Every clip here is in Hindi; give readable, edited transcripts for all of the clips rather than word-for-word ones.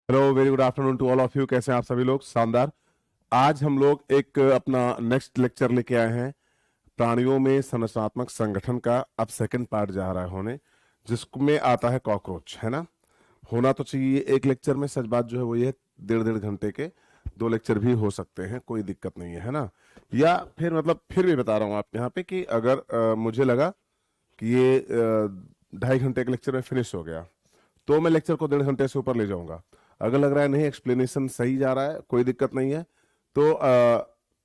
Hello, very good afternoon to all of you. कैसे हैं आप सभी लोग? शानदार। आज हम लोग एक अपना नेक्स्ट लेक्चर लेके आए हैं, प्राणियों में संरचनात्मक संगठन का। अब सेकंड पार्ट जा रहा है होने, जिसमें आता है कॉकरोच, है ना। होना तो चाहिए एक लेक्चर में, सच बात जो है वो ये है, 1.5 घंटे के 2 लेक्चर भी हो सकते हैं, कोई दिक्कत नहीं है ना। या फिर मतलब फिर भी बता रहा हूँ आप यहाँ पे कि अगर मुझे लगा कि ये 2.5 घंटे के लेक्चर में फिनिश हो गया तो मैं लेक्चर को 1.5 घंटे से ऊपर ले जाऊंगा। अगर लग रहा है नहीं एक्सप्लेनेशन सही जा रहा है, कोई दिक्कत नहीं है, तो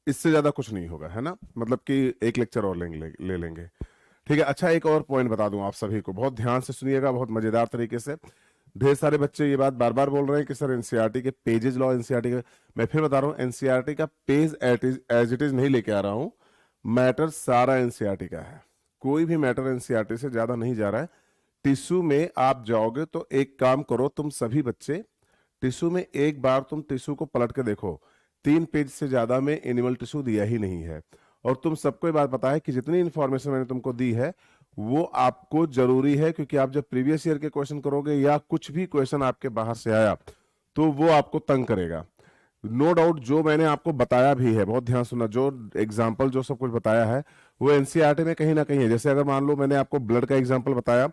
इससे ज्यादा कुछ नहीं होगा, है ना। मतलब कि एक लेक्चर और ले लेंगे। ठीक है। अच्छा, एक और पॉइंट बता दूं आप सभी को, बहुत ध्यान से सुनिएगा, बहुत मजेदार तरीके से। ढेर सारे बच्चे ये बात बार बार बोल रहे हैं कि सर एनसीईआरटी के पेजेस लाओ, एनसीईआरटी के। मैं फिर बता रहा हूँ, एनसीईआरटी का पेज एज इट इज नहीं लेके आ रहा हूँ। मैटर सारा एनसीईआरटी का है, कोई भी मैटर एनसीईआरटी से ज्यादा नहीं जा रहा है। टिश्यू में आप जाओगे तो एक काम करो तुम सभी बच्चे, टिश्यू में एक बार तुम टिश्यू को पलट के देखो, 3 पेज से ज्यादा में एनिमल टिश्यू दिया ही नहीं है। और तुम सबको ये बात पता है कि जितनी इंफॉर्मेशन मैंने तुमको दी है वो आपको जरूरी है, क्योंकि आप जब प्रीवियस ईयर के क्वेश्चन करोगे या कुछ भी क्वेश्चन आपके बाहर से आया तो वो आपको तंग करेगा। नो डाउट, जो मैंने आपको बताया भी है, बहुत ध्यान सुनना, जो एग्जाम्पल जो सब कुछ बताया है वो एनसीईआरटी में कहीं ना कहीं है। जैसे अगर मान लो मैंने आपको ब्लड का एग्जाम्पल बताया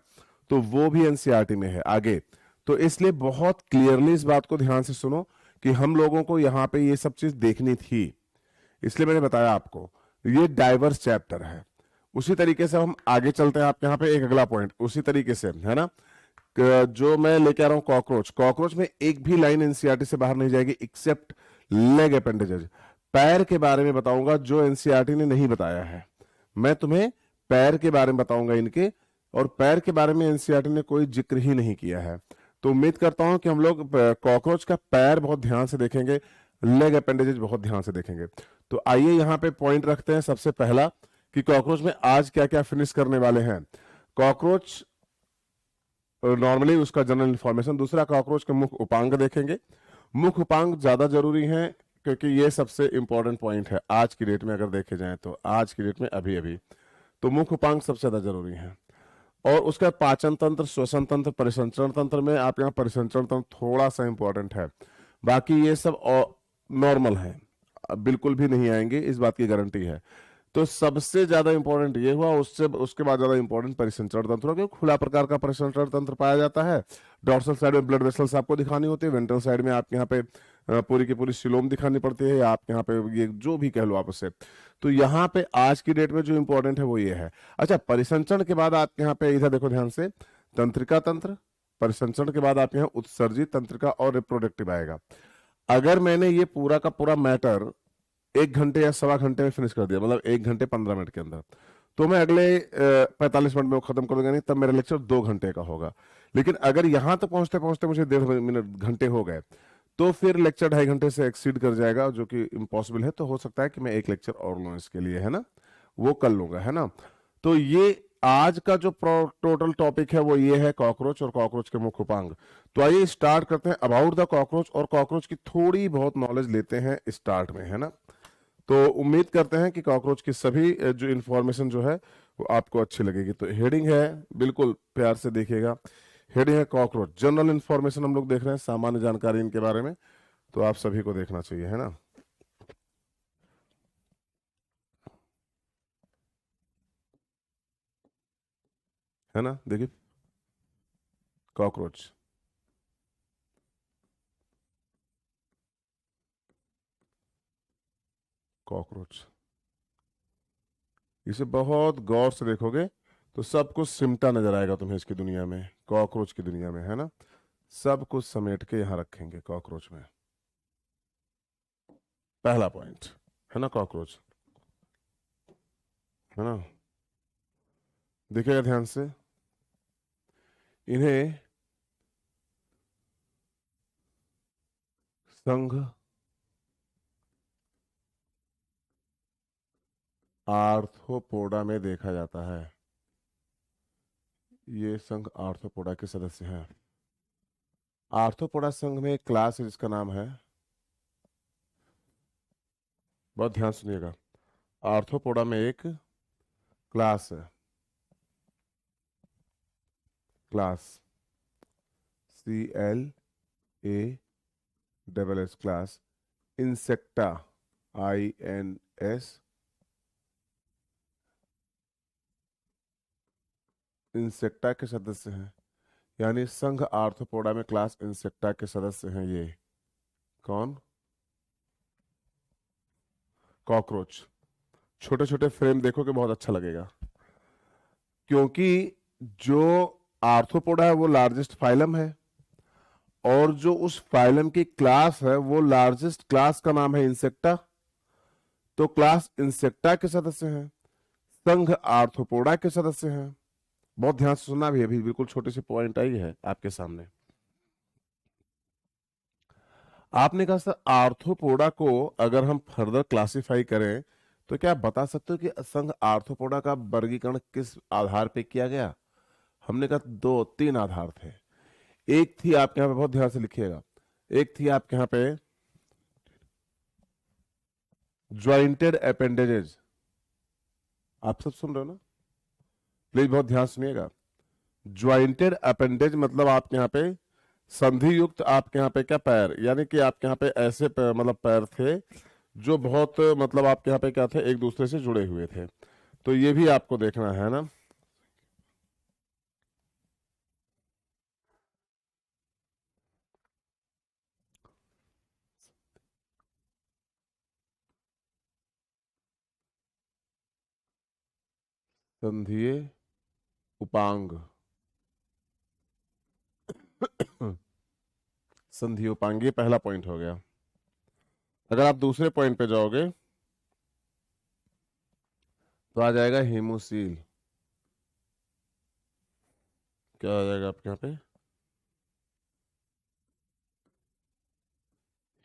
तो वो भी एनसीईआरटी में है आगे। तो इसलिए बहुत क्लियरली इस बात को ध्यान से सुनो कि हम लोगों को यहाँ पे ये सब चीज देखनी थी, इसलिए मैंने बताया आपको। ये डाइवर्स चैप्टर है। उसी तरीके से हम आगे चलते हैं। आप यहाँ पे एक अगला पॉइंट उसी तरीके से है ना, जो मैं लेके आ रहा हूँ, कॉकरोच। कॉकरोच में एक भी लाइन एनसीईआरटी से बाहर नहीं जाएगी एक्सेप्ट लेग अपेंडेजेस। पैर के बारे में बताऊंगा जो एनसीईआरटी ने नहीं बताया है। मैं तुम्हें पैर के बारे में बताऊंगा इनके, और पैर के बारे में एनसीईआरटी ने कोई जिक्र ही नहीं किया है। तो उम्मीद करता हूं कि हम लोग कॉकरोच का पैर बहुत ध्यान से देखेंगे, लेग अपेंडेजेस बहुत ध्यान से देखेंगे। तो आइए यहाँ पे पॉइंट रखते हैं। सबसे पहला कि कॉकरोच में आज क्या क्या फिनिश करने वाले हैं। कॉकरोच नॉर्मली उसका जनरल इंफॉर्मेशन। दूसरा, कॉकरोच के मुख उपांग देखेंगे। मुख उपांग ज्यादा जरूरी है, क्योंकि ये सबसे इंपॉर्टेंट पॉइंट है आज की डेट में। अगर देखे जाए तो आज की डेट में अभी अभी तो मुख उपांग सबसे ज्यादा जरूरी है। और उसका पाचन तंत्र, श्वसन तंत्र, परिसंचरण तंत्र में आप यहाँ परिसंचरण तंत्र थोड़ा सा इंपॉर्टेंट है। बाकी ये सब नॉर्मल है, बिल्कुल भी नहीं आएंगे, इस बात की गारंटी है। तो सबसे ज्यादा इंपॉर्टेंट ये हुआ, उससे उसके बाद ज्यादा इंपॉर्टेंट परिसंचरण तंत्र हो, क्योंकि खुला प्रकार का परिसंचरण तंत्र पाया जाता है। डॉर्सल साइड में ब्लड वेसल्स आपको दिखानी होती है, वेंट्रल साइड में आपके यहाँ पे पूरी की पूरी सिलोम दिखानी पड़ती है, या आप यहाँ पे ये जो भी कह लो आप उससे। तो यहाँ पे आज की डेट में जो इंपॉर्टेंट है वो ये है। अच्छा, परिसंचरण के बाद आपके यहाँ पे इधर देखो ध्यान से, तंत्रिका तंत्र। परिसंचरण के बाद आपके यहाँ उत्सर्जित तंत्रिका और रिप्रोडक्टिव आएगा। अगर मैंने ये पूरा का पूरा मैटर 1 घंटे या 1.25 घंटे में फिनिश कर दिया, मतलब 1 घंटे 15 मिनट के अंदर, तो मैं अगले 45 मिनट में वो खत्म कर दूंगा, नहीं तब मेरा लेक्चर 2 घंटे का होगा। लेकिन अगर यहां तक पहुंचते पहुंचते मुझे 1.5 घंटे हो गए तो फिर लेक्चर 2.5 घंटे से एक्सीड कर जाएगा, जो कि इम्पॉसिबल है। तो हो सकता है कि मैं एक लेक्चर और लूँ इसके लिए, है ना, वो कर लूंगा, है ना। तो ये आज का जो टोटल टॉपिक है वो ये है, कॉकरोच और कॉकरोच के मुख्य उपांग। तो आइए स्टार्ट करते हैं अबाउट द कॉकरोच, और कॉकरोच की थोड़ी बहुत नॉलेज लेते हैं स्टार्ट में, है ना। तो उम्मीद करते हैं कि कॉकरोच की सभी जो इन्फॉर्मेशन जो है वो आपको अच्छी लगेगी। तो हेडिंग है, बिल्कुल प्यार से देखिएगा। हेडिंग है कॉकरोच, जनरल इन्फॉर्मेशन हम लोग देख रहे हैं, सामान्य जानकारी इनके बारे में। तो आप सभी को देखना चाहिए, है ना। है ना, देखिए, कॉकरोच। कॉकरोच, इसे बहुत गौर से देखोगे तो सब कुछ सिमटा नजर आएगा तुम्हें इसकी दुनिया में, कॉकरोच की दुनिया में, है ना। सब कुछ समेट के यहां रखेंगे कॉकरोच में। पहला पॉइंट, है ना, कॉकरोच, है ना। देखिएगा ध्यान से, इन्हें संघ आर्थ्रोपोडा में देखा जाता है। ये संघ आर्थ्रोपोडा के सदस्य हैं। आर्थ्रोपोडा संघ में एक क्लास है जिसका नाम है, बहुत ध्यान सुनिएगा, आर्थ्रोपोडा में एक क्लास है, class CLASS, double S class insecta, INS, insecta के सदस्य हैं, यानी संघ आर्थ्रोपोडा में क्लास इंसेक्टा के सदस्य हैं ये। कौन? कॉकरोच। छोटे छोटे फ्रेम देखोगे बहुत अच्छा लगेगा, क्योंकि जो आर्थ्रोपोडा है वो लार्जेस्ट फाइलम है, और जो उस फाइलम की क्लास है वो लार्जेस्ट क्लास का नाम है इंसेक्टा, तो क्लास इंसेक्टा के सदस्य हैं, संघ आर्थ्रोपोडा के सदस्य हैं। बहुत ध्यान से सुनना भी, अभी बिल्कुल छोटी सी पॉइंट आई है आपके सामने। आपने कहा सर आर्थ्रोपोडा को अगर हम फर्दर क्लासिफाई करें तो क्या आप बता सकते हो कि संघ आर्थ्रोपोडा का वर्गीकरण किस आधार पे किया गया? हमने कहा दो तीन आधार थे। एक थी आपके यहाँ पे, बहुत ध्यान से लिखिएगा, एक थी आपके यहाँ पे ज्वाइंटेड अपेंडेजेज। आप सब सुन रहे हो ना? प्लीज बहुत ध्यान सुनिएगा। ज्वाइंटेड अपेंडेज मतलब आपके यहाँ पे संधि युक्त आपके यहाँ पे क्या पैर, यानी कि आपके यहाँ पे ऐसे मतलब पैर थे जो बहुत मतलब आपके यहाँ पे क्या थे, एक दूसरे से जुड़े हुए थे। तो ये भी आपको देखना है ना। संधिये उपांग, संधि उपांग, ये पहला पॉइंट हो गया। अगर आप दूसरे पॉइंट पे जाओगे तो आ जाएगा हीमोसील। क्या आ जाएगा आपके यहाँ पे?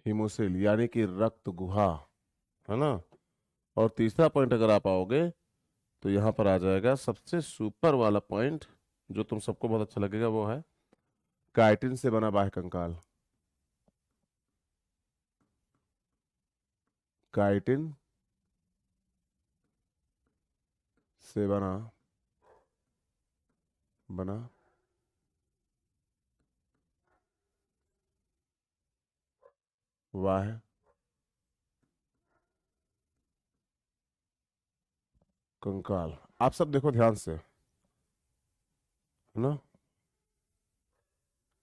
हीमोसील यानी कि रक्त गुहा, है ना। और तीसरा पॉइंट अगर आप आओगे तो यहाँ पर आ जाएगा सबसे सुपर वाला पॉइंट, जो तुम सबको बहुत अच्छा लगेगा, वो है काइटिन से बना बाह्य कंकाल। काइटिन से बना बना बाह्य कंकाल। आप सब देखो ध्यान से, है ना।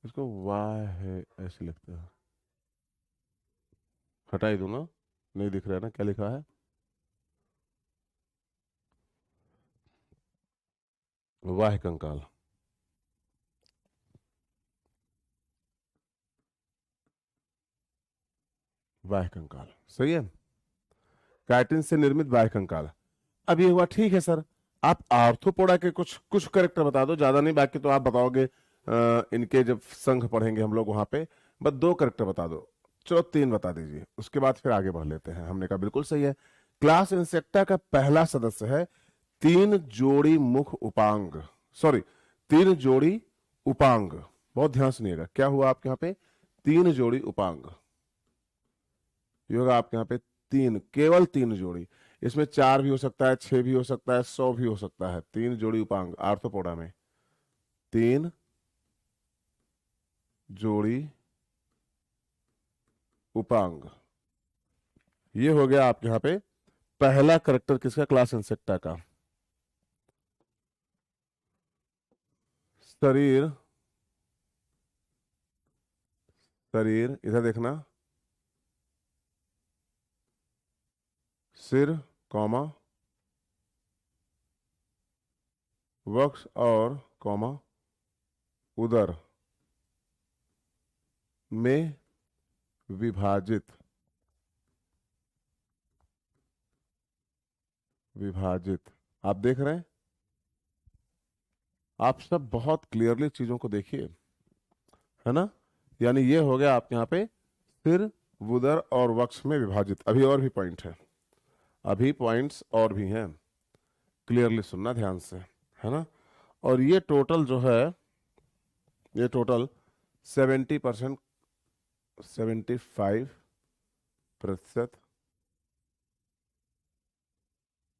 इसको वाह है ऐसे लिखते हैं, हटा ही दूं ना? नहीं दिख रहा है ना क्या लिखा है? वाह्य कंकाल। वाह्य कंकाल सही है, काइटिन से निर्मित बाह्य कंकाल। अब ये हुआ, ठीक है सर। आप आर्थ्रोपोडा के कुछ कुछ करेक्टर बता दो, ज्यादा नहीं, बाकी तो आप बताओगे इनके जब संघ पढ़ेंगे हम लोग वहां पे। बस दो करेक्टर बता दो, चलो तीन बता दीजिए, उसके बाद फिर आगे बढ़ लेते हैं। हमने कहा बिल्कुल सही है। क्लास इंसेक्टा का पहला सदस्य है तीन जोड़ी मुख उपांग, सॉरी, तीन जोड़ी उपांग। बहुत ध्यान सुनिएगा, क्या हुआ आपके यहाँ पे? तीन जोड़ी उपांग। ये होगा आपके यहाँ पे तीन, केवल तीन जोड़ी। इसमें चार भी हो सकता है, छह भी हो सकता है, 100 भी हो सकता है। तीन जोड़ी उपांग आर्थ्रोपोडा में, तीन जोड़ी उपांग। ये हो गया आपके यहाँ पे पहला करेक्टर किसका? क्लास इंसेक्टा का। शरीर, शरीर इधर देखना, सिर, कॉमा, वक्ष और कॉमा उदर में विभाजित, विभाजित। आप देख रहे हैं? आप सब बहुत क्लियरली चीजों को देखिए, है ना। यानी ये हो गया आपके यहाँ पे सिर, उदर और वक्ष में विभाजित। अभी और भी पॉइंट है, अभी पॉइंट्स और भी हैं, क्लियरली सुनना ध्यान से, है ना। और ये टोटल जो है, ये टोटल 70%, 75%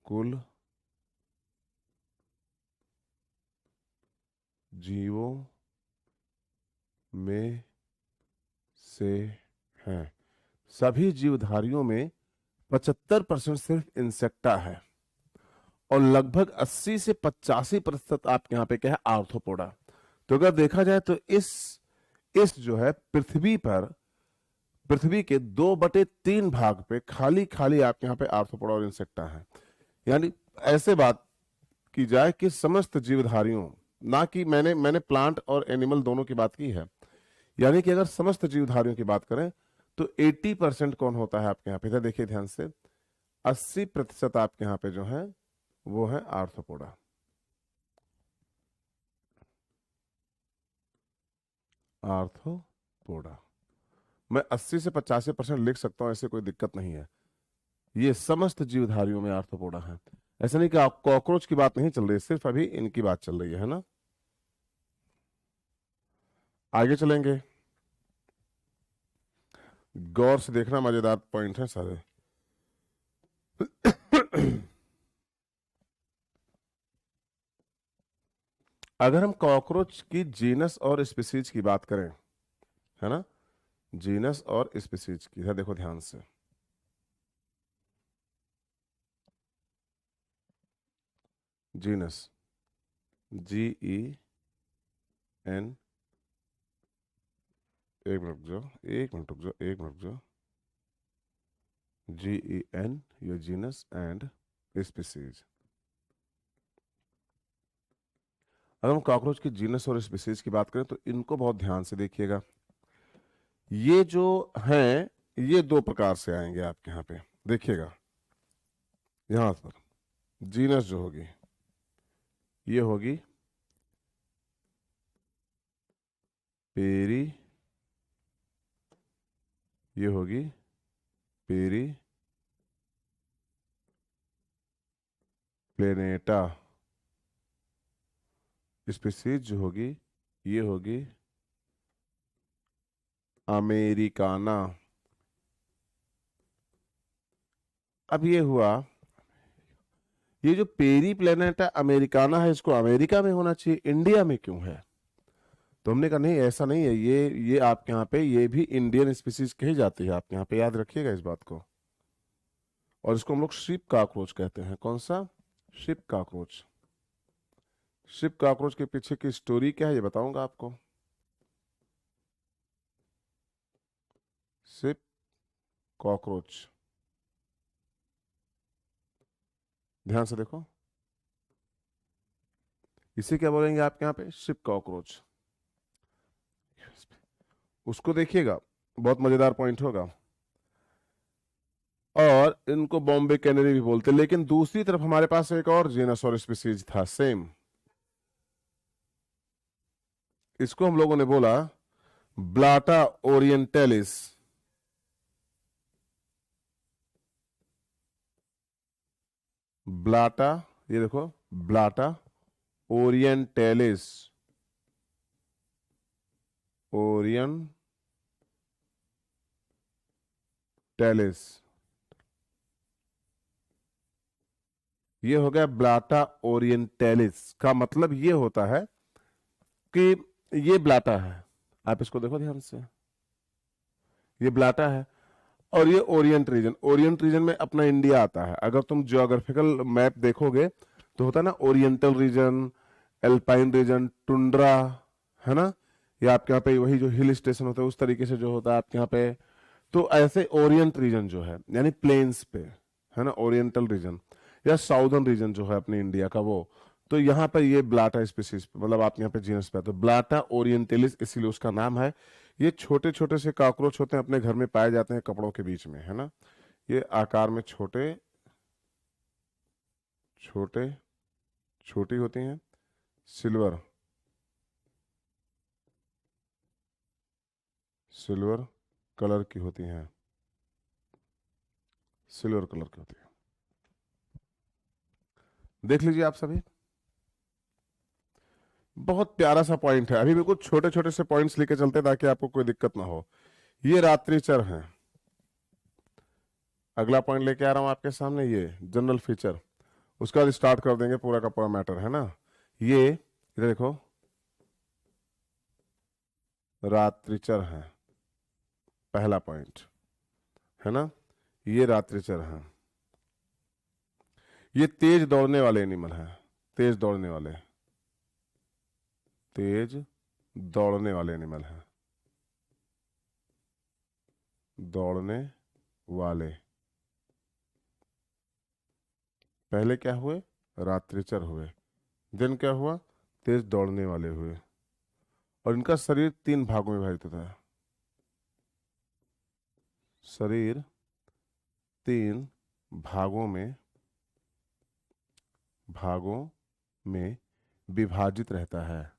कुल जीवों में से हैं। सभी जीवधारियों में 75% सिर्फ इंसेक्टा है और लगभग 80 से 85% आपके यहाँ पे क्या है, आर्थ्रोपोडा। तो अगर देखा जाए तो इस जो है पृथ्वी पर, पृथ्वी के 2/3 भाग पे खाली खाली आपके यहाँ पे आर्थ्रोपोडा और इंसेक्टा है। यानी ऐसे बात की जाए कि समस्त जीवधारियों, ना कि मैंने प्लांट और एनिमल दोनों की बात की है, यानी कि अगर समस्त जीवधारियों की बात करें तो 80% कौन होता है आपके यहाँ पे, इधर देखिए ध्यान से, 80% आपके यहाँ पे जो है वो है आर्थ्रोपोडा। आर्थ्रोपोडा मैं 80 से 85% लिख सकता हूं, ऐसे कोई दिक्कत नहीं है। ये समस्त जीवधारियों में आर्थ्रोपोडा है। ऐसा नहीं कि आप कॉकरोच की बात नहीं चल रही, सिर्फ अभी इनकी बात चल रही है ना। आगे चलेंगे, गौर से देखना, मजेदार पॉइंट है सारे। अगर हम कॉकरोच की जीनस और स्पीसीज की बात करें, है ना, जीनस और स्पीसीज की, है देखो ध्यान से, जीनस GEN, एक मिनट रुक जाओ, एक मिनट रुक जाओ, एक मिनट रुक जाओ, GEN ये जीनस एंड स्पीसीज। अगर हम कॉकरोच की जीनस और स्पीसीज की बात करें तो इनको बहुत ध्यान से देखिएगा। ये जो हैं ये दो प्रकार से आएंगे आपके यहाँ पे, देखिएगा यहां पर। जीनस जो होगी ये होगी पेरी, ये होगी पेरी प्लेनेटा। स्पीसीज जो होगी ये होगी अमेरिकाना। अब ये हुआ, ये जो पेरी प्लेनेटा अमेरिकाना है, इसको अमेरिका में होना चाहिए, इंडिया में क्यों है? तो हमने कहा नहीं, ऐसा नहीं है, ये आपके यहाँ पे ये भी इंडियन स्पीसीज कही जाती है, आपके यहाँ पे याद रखिएगा इस बात को। और इसको हम लोग शिप कॉकरोच कहते हैं। कौन सा? Ship cockroach. शिप कॉकरोच के पीछे की स्टोरी क्या है ये बताऊंगा आपको। शिप कॉकरोच, ध्यान से देखो, इसे क्या बोलेंगे आपके यहाँ पे? Ship cockroach. उसको देखिएगा, बहुत मजेदार पॉइंट होगा। और इनको बॉम्बे कैनरी भी बोलते, लेकिन दूसरी तरफ हमारे पास एक और जीनस और स्पीसीज था सेम, इसको हम लोगों ने बोला ब्लाटा ओरिएंटलिस। ब्लाटा, ये देखो, ब्लाटा ओरिएंटलिस, ओरिएंटलिस, ये हो गया ब्लाटा ओरिएंटलिस। का मतलब ये होता है कि ये ब्लाटा है, आप इसको देखो ध्यान से, ये ब्लाटा है और ये ओरिएंट रीजन। ओरिएंट रीजन में अपना इंडिया आता है। अगर तुम ज्योग्राफिकल मैप देखोगे तो होता है ना oriental region, alpine region, tundra, है ना, या आपके यहाँ पे वही जो हिल स्टेशन होता है उस तरीके से जो होता है आपके यहाँ पे। तो ऐसे ओरिएंट रीजन जो है यानी प्लेन्स पे, है ना, ओरिएंटल रीजन या साउदर्न रीजन जो है अपने इंडिया का, वो तो यहाँ पर ये ब्लाटा स्पीसीज, मतलब आप यहाँ पे जीनस पे, तो ब्लाटा ओरिएंटलिस इसीलिए उसका नाम है। ये छोटे छोटे से कॉकरोच होते हैं, अपने घर में पाए जाते हैं कपड़ों के बीच में, है ना। ये आकार में छोटे छोटे छोटी होती हैं, सिल्वर सिल्वर कलर की होती हैं, सिल्वर कलर की होती है। देख लीजिए आप सभी, बहुत प्यारा सा पॉइंट है। अभी भी कुछ छोटे छोटे से पॉइंट्स लेके चलते हैं ताकि आपको कोई दिक्कत ना हो। ये रात्रिचर हैं। अगला पॉइंट लेके आ रहा हूं आपके सामने, ये जनरल फीचर, उसके बाद स्टार्ट कर देंगे पूरा का पूरा मैटर, है ना। ये इधर देखो, रात्रिचर है। पहला पॉइंट, है ना। ये रात्रिचर हैं, ये तेज दौड़ने वाले एनिमल हैं, तेज दौड़ने वाले, तेज दौड़ने वाले एनिमल हैं, दौड़ने वाले। पहले क्या हुए, रात्रिचर हुए, दिन क्या हुआ, तेज दौड़ने वाले हुए। और इनका शरीर 3 भागों में विभाजित होता है, शरीर 3 भागों में विभाजित रहता है।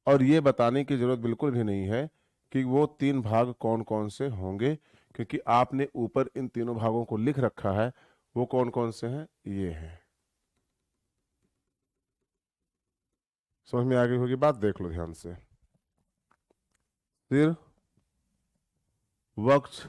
और ये बताने की जरूरत बिल्कुल भी नहीं है कि वो 3 भाग कौन कौन से होंगे, क्योंकि आपने ऊपर इन तीनों भागों को लिख रखा है। वो कौन कौन से हैं, ये हैं। समझ में आ गई होगी बात, देख लो ध्यान से। सिर, वक्ष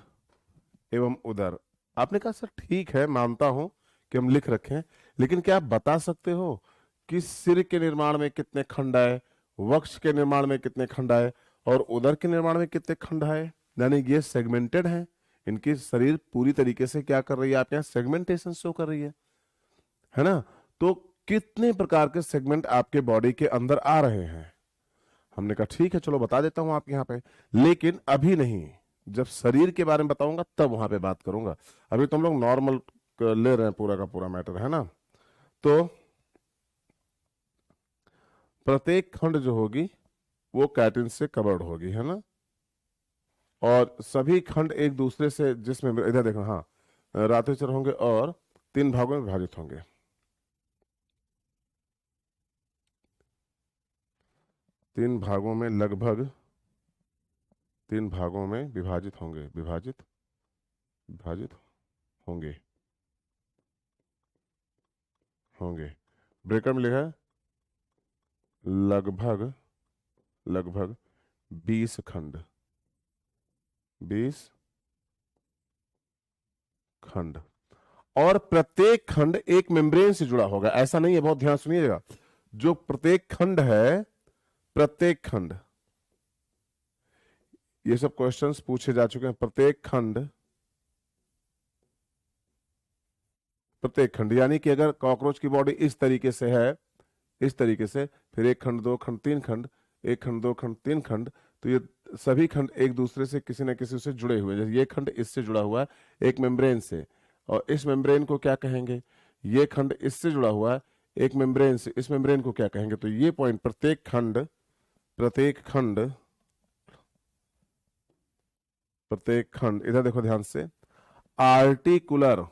एवं उदर। आपने कहा सर ठीक है, मानता हूं कि हम लिख रखे हैं, लेकिन क्या आप बता सकते हो कि सिर के निर्माण में कितने खंड आए, वक्ष के निर्माण में कितने खंड आए, और उदर के निर्माण में कितने खंड आए। यानी ये सेगमेंटेड हैं, इनकी शरीर पूरी तरीके से क्या कर रही है, आप यहाँ सेगमेंटेशन शो कर रही है ना। तो कितने प्रकार के सेगमेंट आपके बॉडी के अंदर आ रहे हैं। हमने कहा ठीक है, चलो बता देता हूं आप यहाँ पे, लेकिन अभी नहीं, जब शरीर के बारे में बताऊंगा तब वहां पे बात करूंगा। अभी तो हम लोग नॉर्मल ले रहे हैं पूरा का पूरा मैटर, है ना। तो प्रत्येक खंड जो होगी वो कैटिन से कवर्ड होगी, है ना। और सभी खंड एक दूसरे से, जिसमें इधर देखो, हाँ, रात्रिचर होंगे और 3 भागों में विभाजित होंगे। तीन भागों में लगभग 3 भागों में विभाजित होंगे, विभाजित होंगे, ब्रेकर में लिखा है लगभग 20 खंड, 20 खंड। और प्रत्येक खंड एक मेम्ब्रेन से जुड़ा होगा, ऐसा नहीं है, बहुत ध्यान सुनिएगा। जो प्रत्येक खंड है, प्रत्येक खंड, ये सब क्वेश्चंस पूछे जा चुके हैं। प्रत्येक खंड यानी कि अगर कॉकरोच की बॉडी इस तरीके से है, इस तरीके से, फिर 1 खंड 2 खंड 3 खंड, 1 खंड 2 खंड 3 खंड, तो ये सभी खंड एक दूसरे से किसी न किसी से जुड़े हुए हैं। जैसे ये खंड इससे जुड़ा हुआ है एक मेम्ब्रेन से, और इस मेम्ब्रेन को क्या कहेंगे, ये खंड इससे जुड़ा हुआ है एक मेम्ब्रेन से, इस मेम्ब्रेन को क्या कहेंगे। तो ये पॉइंट, प्रत्येक खंड, इधर देखो ध्यान से, आर्टिकुलर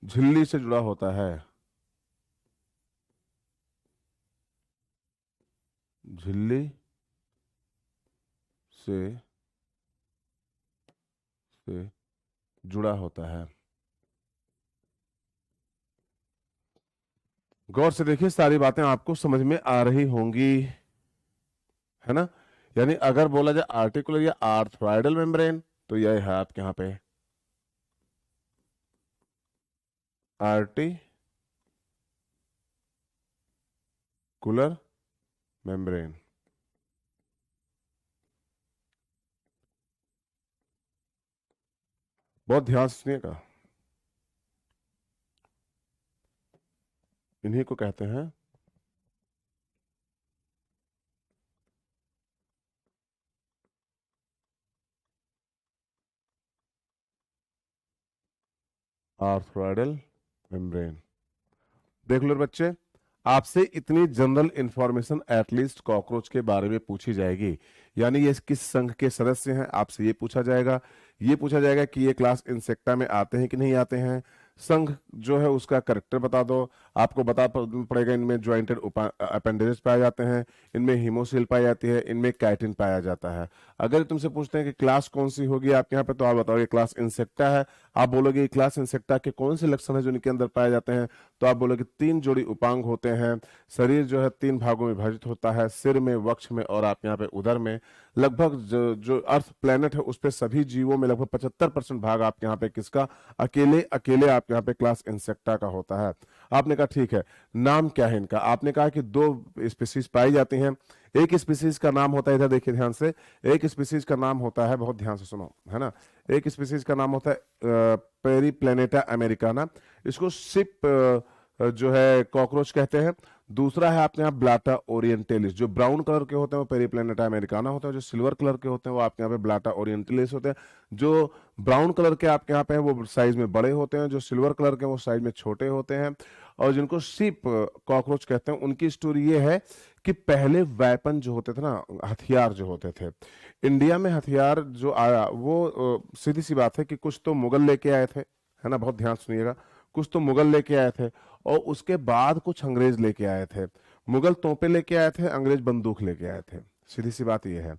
झिल्ली से जुड़ा होता है, झिल्ली से जुड़ा होता है। गौर से देखिए, सारी बातें आपको समझ में आ रही होंगी, है ना। यानी अगर बोला जाए आर्टिकुलर या आर्थ्राइडल मेम्ब्रेन, तो यह है आपके यहां पे आर्टिकुलर मेम्ब्रेन। बहुत ध्यान से सुनिएगा, इन्हीं को कहते हैं आर्थ्राइडल मेम्ब्रेन। देख लो बच्चे, आपसे इतनी जनरल इंफॉर्मेशन एटलीस्ट कॉकरोच के बारे में पूछी जाएगी। यानी ये किस संघ के सदस्य हैं, आपसे ये पूछा जाएगा। ये पूछा जाएगा कि ये क्लास इंसेक्टा में आते हैं कि नहीं आते हैं। संघ जो है उसका करेक्टर बता दो। आपको बता पड़ेगा इनमें ज्वाइंटेड अपेंडेजेस पाए जाते हैं, इनमें हीमोसिल पाई जाती है, इनमें कैटिन पाया जाता है। अगर तुमसे पूछते हैं कि क्लास कौन सी होगी आप यहाँ पे, तो आप बताओगे क्लास इंसेक्टा है। आप बोलोगे क्लास इंसेक्टा के कौन से लक्षण है जो इनके अंदर पाए जाते हैं, तो आप बोलोगे 3 जोड़ी उपांग होते हैं, शरीर जो है 3 भागों में विभाजित होता है, सिर में, वक्ष में और आप यहाँ पे उदर में। लगभग जो अर्थ प्लेनेट है उस पे सभी जीवों में लगभग 75% भाग आप यहाँ पे किसका, अकेले आप यहाँ पे क्लास इंसेक्टा का होता है। आपने कहा कहा ठीक है, नाम क्या है इनका? आपने कहा कि दो स्पीसीज पाई जाती हैं। एक स्पीसीज का नाम होता है, इधर देखिए ध्यान से, एक स्पीसीज का नाम होता है, बहुत ध्यान से सुनो, है ना, एक स्पीसीज का नाम होता है पेरीप्लेनेटा अमेरिकाना, इसको सिप जो है कॉकरोच कहते हैं। दूसरा है आपके यहाँ ब्लाटा ओरिएंटेलिस, जो ब्राउन कलर के होते हैं वो पेरीप्लेनेटा अमेरिकाना होता है, जो सिल्वर कलर के होते हैं वो आपके यहाँ पे ब्लाटा ओरिएंटेलिस होते हैं। जो ब्राउन कलर के आपके यहाँ पे हैं वो साइज में बड़े होते हैं, जो सिल्वर कलर के वो साइज में छोटे होते हैं। और जिनको सिप कॉकरोच कहते हैं, उनकी स्टोरी ये है कि पहले वेपन जो होते थे ना, हथियार जो होते थे इंडिया में, हथियार जो आया वो सीधी सी बात है कि कुछ तो मुगल लेके आए थे, है ना, बहुत ध्यान सुनिएगा, कुछ तो मुगल लेके आए थे और उसके बाद कुछ अंग्रेज लेके आए थे। मुगल तोपें लेके आए थे, अंग्रेज बंदूक लेके आए थे, सीधी सी बात यह है।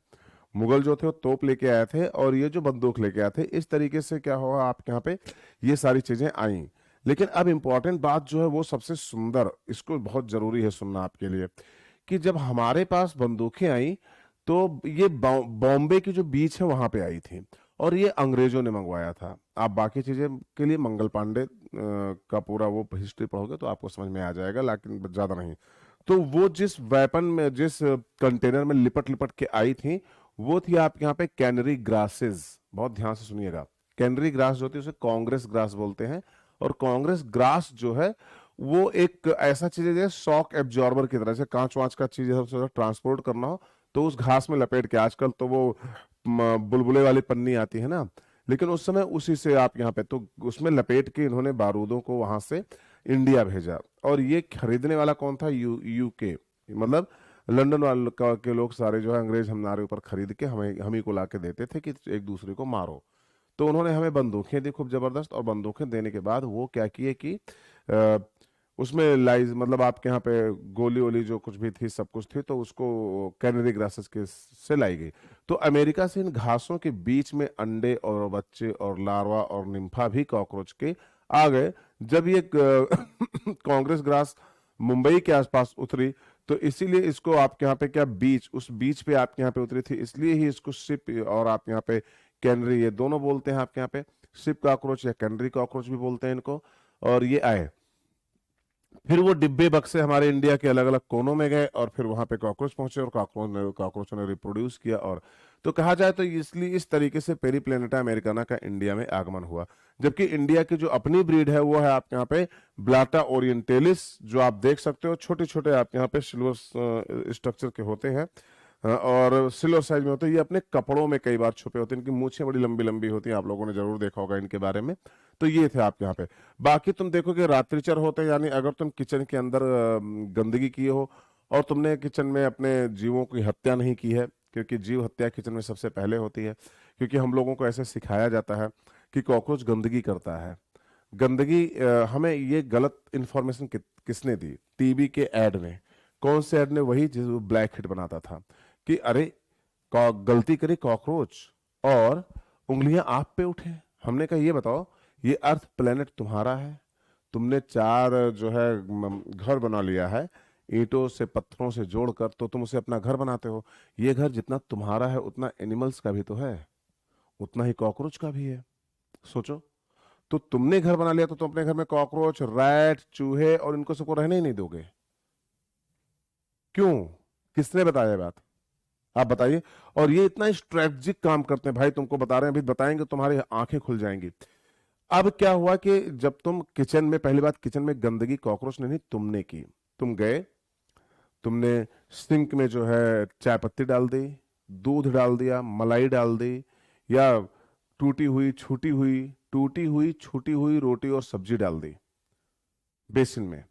मुगल जो थे वो तोप लेके आए थे और ये जो बंदूक लेके आए थे। इस तरीके से क्या हुआ आपके यहाँ पे, ये सारी चीजें आई। लेकिन अब इंपॉर्टेंट बात जो है वो सबसे सुंदर, इसको बहुत जरूरी है सुनना आपके लिए, कि जब हमारे पास बंदूकें आई तो ये बॉम्बे की जो बीच है वहां पे आई थी और ये अंग्रेजों ने मंगवाया था। आप बाकी चीजें के लिए मंगल पांडे का पूरा वो हिस्ट्री पढ़ोगे तो आपको समझ में आ जाएगा, लेकिन ज्यादा नहीं। तो वो जिस वेपन में, जिस कंटेनर में लिपट लिपट के आई थी, वो थी आपके यहाँ पे कैनरी ग्रासेस। बहुत ध्यान से सुनिएगा, कैनरी ग्रास जो होती है उसे कांग्रेस ग्रास बोलते हैं। और कांग्रेस ग्रास जो है वो एक ऐसा चीज है शॉक एब्जॉर्बर की तरह से, कांच वांच का चीज है, ट्रांसपोर्ट करना हो तो उस घास में लपेट के, आजकल तो वो बुलबुले वाली पन्नी आती है ना, लेकिन उस समय उसी से आप यहाँ पे, तो उसमें लपेट के इन्होंने बारूदों को वहां से इंडिया भेजा। और ये खरीदने वाला कौन था? यूके, मतलब लंदन वाले के लोग सारे जो है अंग्रेज हमारे ऊपर खरीद के हम ही को ला के देते थे कि एक दूसरे को मारो। तो उन्होंने हमें बंदूकें दी खूब जबरदस्त, और बंदूकें देने के बाद वो क्या किए कि उसमें लाइज, मतलब आपके यहाँ पे गोली वोली जो कुछ भी थी सब कुछ थी, तो उसको कैनरी ग्रासेस के से लाई गई। तो अमेरिका से इन घासों के बीच में अंडे और बच्चे और लार्वा और निम्फा भी कॉकरोच के आ गए। जब ये कांग्रेस ग्रास मुंबई के आसपास उतरी तो इसीलिए इसको आपके यहाँ पे क्या, बीच, उस बीच पे आपके यहाँ पे उतरी थी, इसलिए ही इसको शिप और आपके यहाँ पे कैनरी, ये दोनों बोलते हैं आपके यहाँ पे, शिप कॉकरोच या कैनरी कॉकरोच भी बोलते हैं इनको। और ये आए, फिर वो डिब्बे बक्से हमारे इंडिया के अलग अलग कोनों में गए और फिर वहां पे कॉकरोच पहुंचे और कॉकरोचों ने रिप्रोड्यूस किया। और तो कहा जाए तो इसलिए इस तरीके से पेरीप्लेनेटा अमेरिकाना का इंडिया में आगमन हुआ। जबकि इंडिया की जो अपनी ब्रीड है वो है आपके यहाँ पे ब्लाटा ओरिएंटेलिस, जो आप देख सकते हो छोटे छोटे आपके यहाँ पे सिल्वर स्ट्रक्चर के होते हैं और सिल्वर साइज में होते हैं। ये अपने कपड़ों में कई बार छुपे होते हैं, इनकी मूछें बड़ी लंबी लंबी होती हैं, आप लोगों ने जरूर देखा होगा इनके बारे में। तो ये थे आपके यहाँ पे। बाकी तुम देखोगे रात्रिचर होते हैं, यानी अगर तुम किचन के अंदर गंदगी किए हो और तुमने किचन में अपने जीवों की हत्या नहीं की है, क्योंकि जीव हत्या किचन में सबसे पहले होती है, क्योंकि हम लोगों को ऐसे सिखाया जाता है कि कॉकरोच गंदगी करता है। गंदगी हमें ये गलत इंफॉर्मेशन किसने दी? टीवी के एड ने। कौन से एड ने? वही जो ब्लैक हिट बनाता था कि अरे गलती करी कॉकरोच और उंगलियां आप पे उठे। हमने कहा ये बताओ, ये अर्थ प्लेनेट तुम्हारा है, तुमने चार जो है घर बना लिया है ईंटों से पत्थरों से जोड़कर, तो तुम उसे अपना घर बनाते हो। ये घर जितना तुम्हारा है उतना एनिमल्स का भी तो है, उतना ही कॉकरोच का भी है। सोचो, तो तुमने घर बना लिया तो तुम अपने घर में कॉकरोच, रैट, चूहे और इनको सबको रहने ही नहीं दोगे। क्यों? किसने बताया बात? आप बताइए। और ये इतना स्ट्रेटजिक काम करते हैं भाई, तुमको बता रहे हैं, अभी बताएंगे तुम्हारी आंखें खुल जाएंगी। अब क्या हुआ कि जब तुम किचन में, पहली बात किचन में गंदगी कॉकरोच ने नहीं तुमने की। तुम गए, तुमने सिंक में जो है चाय पत्ती डाल दी, दूध डाल दिया, मलाई डाल दी, या टूटी हुई छूटी हुई रोटी और सब्जी डाल दी बेसिन में,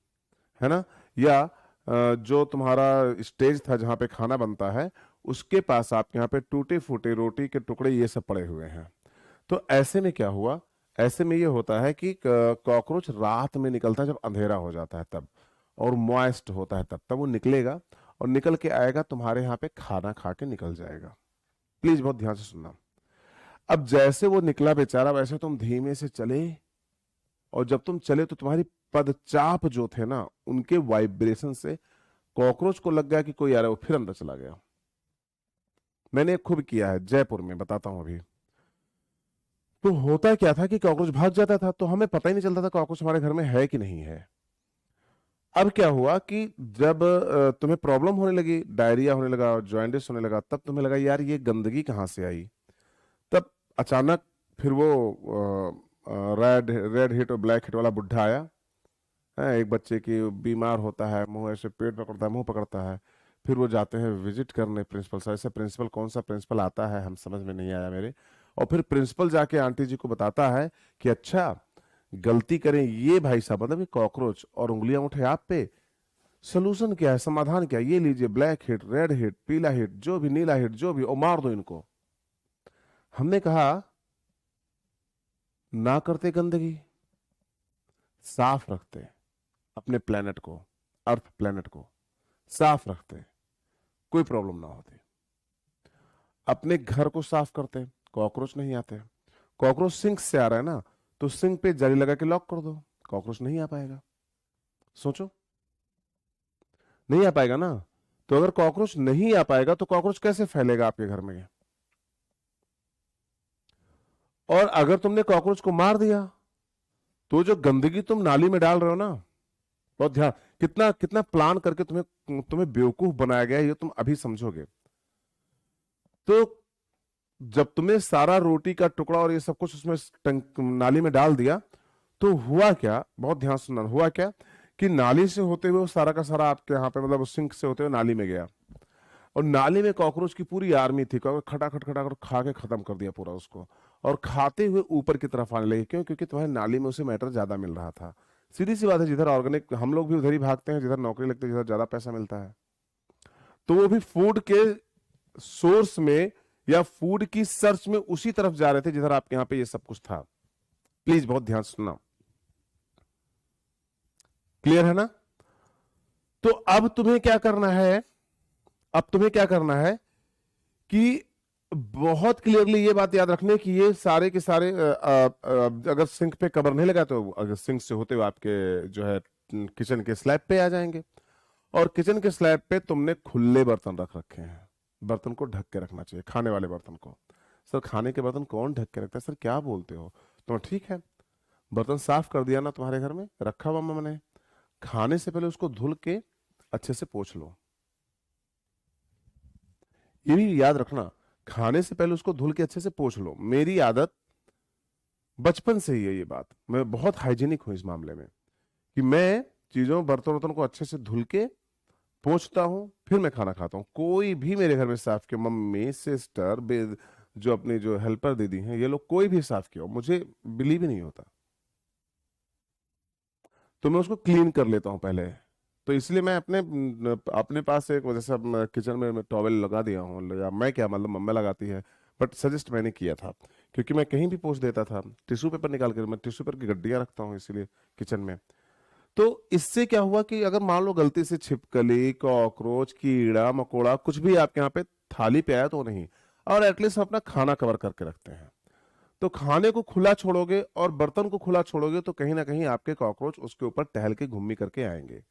है ना, या जो तुम्हारा स्टेज था जहां पे खाना बनता है उसके पास आपके यहाँ पे टूटे फूटे रोटी के टुकड़े ये सब पड़े हुए हैं। तो ऐसे में क्या हुआ? ऐसे में ये होता है कि कॉकरोच रात में निकलता है जब अंधेरा हो जाता है तब, और मॉइस्ट होता है तब वो निकलेगा और निकल के आएगा तुम्हारे यहाँ पे, खाना खा के निकल जाएगा। प्लीज बहुत ध्यान से सुनना। अब जैसे वो निकला बेचारा, वैसे तुम धीमे से चले, और जब तुम चले तो तुम्हारी पदचाप जो थे ना, उनके वाइब्रेशन से कॉकरोच को लग गया कि कोई आ रहा है, वो फिर अंदर चला गया। मैंने खूब किया है जयपुर में, बताता हूं अभी। तो होता क्या था कि कॉकरोच भाग जाता था, तो हमें पता ही नहीं चलता था कॉकरोच हमारे घर में है कि नहीं है। अब क्या हुआ कि जब तुम्हें प्रॉब्लम होने लगी, डायरिया होने लगा, जॉइंटिस होने लगा, तब तुम्हें लगा यार ये गंदगी कहाँ से आई। तब अचानक फिर वो रेड रेड हिट और ब्लैक हिट वाला बुढ़ा आया है। एक बच्चे की बीमार होता है, मुंह ऐसे पेट पकड़ता है, मुंह पकड़ता है, फिर वो जाते हैं विजिट करने प्रिंसिपल सर से। प्रिंसिपल कौन सा प्रिंसिपल आता है हम समझ में नहीं आया मेरे। और फिर प्रिंसिपल जाके आंटी जी को बताता है कि अच्छा गलती करें ये भाई साहब, मतलब ये कॉकरोच, और उंगलियां उठे आप पे, सोल्यूशन क्या है, समाधान क्या है, ये लीजिए ब्लैक हिट, रेड हिट, पीला हिट, जो भी नीला हिट, जो भी, और मार दो इनको। हमने कहा ना करते गंदगी, साफ रखते अपने प्लेनेट को, अर्थ प्लेनेट को साफ रखते, कोई प्रॉब्लम ना होती। अपने घर को साफ करते, कॉकरोच नहीं आते। कॉकरोच सिंक से आ रहा है ना, तो सिंक पे जाली लगा के लॉक कर दो, कॉकरोच नहीं आ पाएगा। सोचो, नहीं आ पाएगा ना। तो अगर कॉकरोच नहीं आ पाएगा तो कॉकरोच कैसे फैलेगा आपके घर में। और अगर तुमने कॉकरोच को मार दिया तो जो गंदगी तुम नाली में डाल रहे हो ना, बहुत ध्यान, कितना कितना प्लान करके तुम्हें तुम्हें बेवकूफ बनाया गया है, ये तुम अभी समझोगे। तो जब तुमने सारा रोटी का टुकड़ा और ये सब कुछ उसमें नाली में डाल दिया, तो हुआ क्या, बहुत ध्यान सुनना, हुआ क्या कि नाली से होते हुए वो सारा का सारा आपके यहाँ पे, मतलब सिंक से होते हुए नाली में गया, और नाली में कॉकरोच की पूरी आर्मी थी, खटाखट खटाखट खा के खत्म कर दिया पूरा उसको, और खाते हुए ऊपर की तरफ आने लगे। क्यों? क्योंकि तुम्हारी नाली में उसे मैटर ज्यादा मिल रहा था। सीधी सी बात है, जिधर ऑर्गेनिक, हम लोग भी उधर ही भागते हैं जिधर नौकरी लगती है, जिधर ज्यादा पैसा मिलता है। तो वो भी फूड के सोर्स में या फूड की सर्च में उसी तरफ जा रहे थे जिधर आपके यहाँ पे ये सब कुछ था। प्लीज बहुत ध्यान सुनना, क्लियर है ना। तो अब तुम्हें क्या करना है, अब तुम्हें क्या करना है कि बहुत क्लियरली ये बात याद रखने की ये सारे के सारे अगर सिंक पे कवर नहीं लगा तो अगर सिंक से होते हुए आपके जो है किचन के स्लैब पे आ जाएंगे। और किचन के स्लैब पे तुमने खुले बर्तन रख रखे हैं, बर्तन को ढक के रखना चाहिए, खाने वाले बर्तन को। सर खाने के बर्तन कौन ढक के रखता है? सर क्या बोलते हो? तो ठीक है, बर्तन साफ कर दिया ना तुम्हारे घर में, रखा हुआ मैंने, खाने से पहले उसको धुल के अच्छे से पोंछ लो। ये भी याद रखना, खाने से पहले उसको धुल के अच्छे से पोंछ लो। मेरी आदत बचपन से ही है ये बात, मैं बहुत हाइजीनिक हूं इस मामले में, कि मैं चीजों बर्तन वर्तन को अच्छे से धुल के पोंछता हूं, फिर मैं खाना खाता हूं। कोई भी मेरे घर में साफ किया, मम्मी, सिस्टर, जो अपनी जो हेल्पर दीदी हैं, ये लोग कोई भी साफ किया, मुझे बिलीव ही नहीं होता। तो मैं उसको क्लीन कर लेता हूं पहले। तो इसलिए मैं अपने अपने पास एक, जैसे अब किचन में टॉवेल लगा दिया हूँ, या मैं क्या, मतलब मम्मा लगाती है, बट सजेस्ट मैंने किया था क्योंकि मैं कहीं भी पोंछ देता था। टिश्यू पेपर निकाल कर, मैं टिश्यू पेपर की गड्डियां रखता हूँ इसीलिए किचन में। तो इससे क्या हुआ कि अगर मान लो गलती से छिपकली, कॉकरोच, कीड़ा मकोड़ा कुछ भी आपके यहाँ पे थाली पे आया तो नहीं, और एटलीस्ट अपना खाना कवर करके रखते हैं। तो खाने को खुला छोड़ोगे और बर्तन को खुला छोड़ोगे तो कहीं ना कहीं आपके कॉकरोच उसके ऊपर टहल के घूमी करके आएंगे।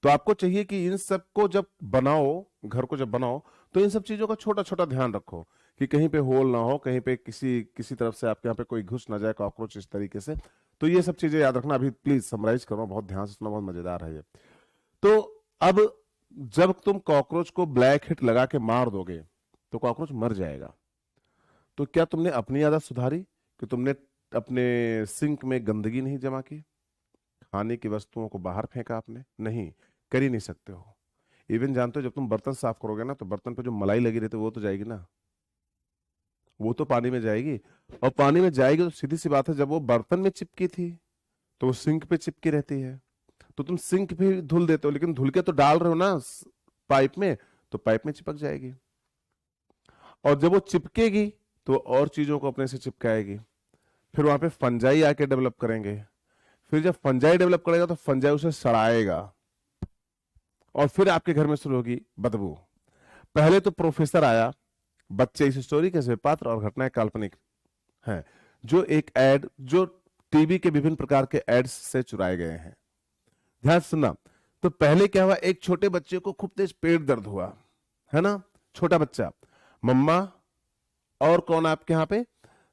तो आपको चाहिए कि इन सब को जब बनाओ, घर को जब बनाओ, तो इन सब चीजों का छोटा छोटा ध्यान रखो कि कहीं पे होल ना हो, कहीं पे किसी किसी तरफ से आपके यहाँ पे कोई घुस ना जाए कॉकरोच इस तरीके से। तो ये सब चीजें याद रखना। अभी प्लीज समराइज करो, बहुत ध्यान से सुनना, बहुत मजेदार है ये। तो अब जब तुम कॉकरोच को ब्लैक हिट लगा के मार दोगे तो कॉकरोच मर जाएगा। तो क्या तुमने अपनी आदत सुधारी कि तुमने अपने सिंक में गंदगी नहीं जमा की, खाने की वस्तुओं को बाहर फेंका आपने? नहीं, कर ही नहीं सकते हो। इवन जानते हो, जब तुम बर्तन साफ करोगे ना, तो बर्तन पे जो मलाई लगी रहती है वो तो जाएगी ना, वो तो पानी में जाएगी। और पानी में जाएगी तो सीधी सी बात है, जब वो बर्तन में चिपकी थी तो वो सिंक पे चिपकी रहती है। तो तुम सिंक पे धुल देते हो, लेकिन धुल के तो डाल रहे हो ना पाइप में, तो पाइप में चिपक जाएगी। और जब वो चिपकेगी तो और चीजों को अपने से चिपकाएगी, फिर वहां पे फंजाई आके डेवलप करेंगे। फिर जब फंजाई डेवलप करेगा तो फंजाई उसे सड़ाएगा, और फिर आपके घर में शुरू होगी बदबू। पहले तो प्रोफेसर आया, बच्चे इस स्टोरी के सभी पात्र और घटनाएं काल्पनिक हैं, जो एक एड, जो टीवी के विभिन्न प्रकार के एड्स से चुराए गए हैं। ध्यान सुनना। तो पहले क्या हुआ, एक छोटे बच्चे को खूब तेज पेट दर्द हुआ, है ना, छोटा बच्चा, मम्मा और कौन आपके यहाँ पे,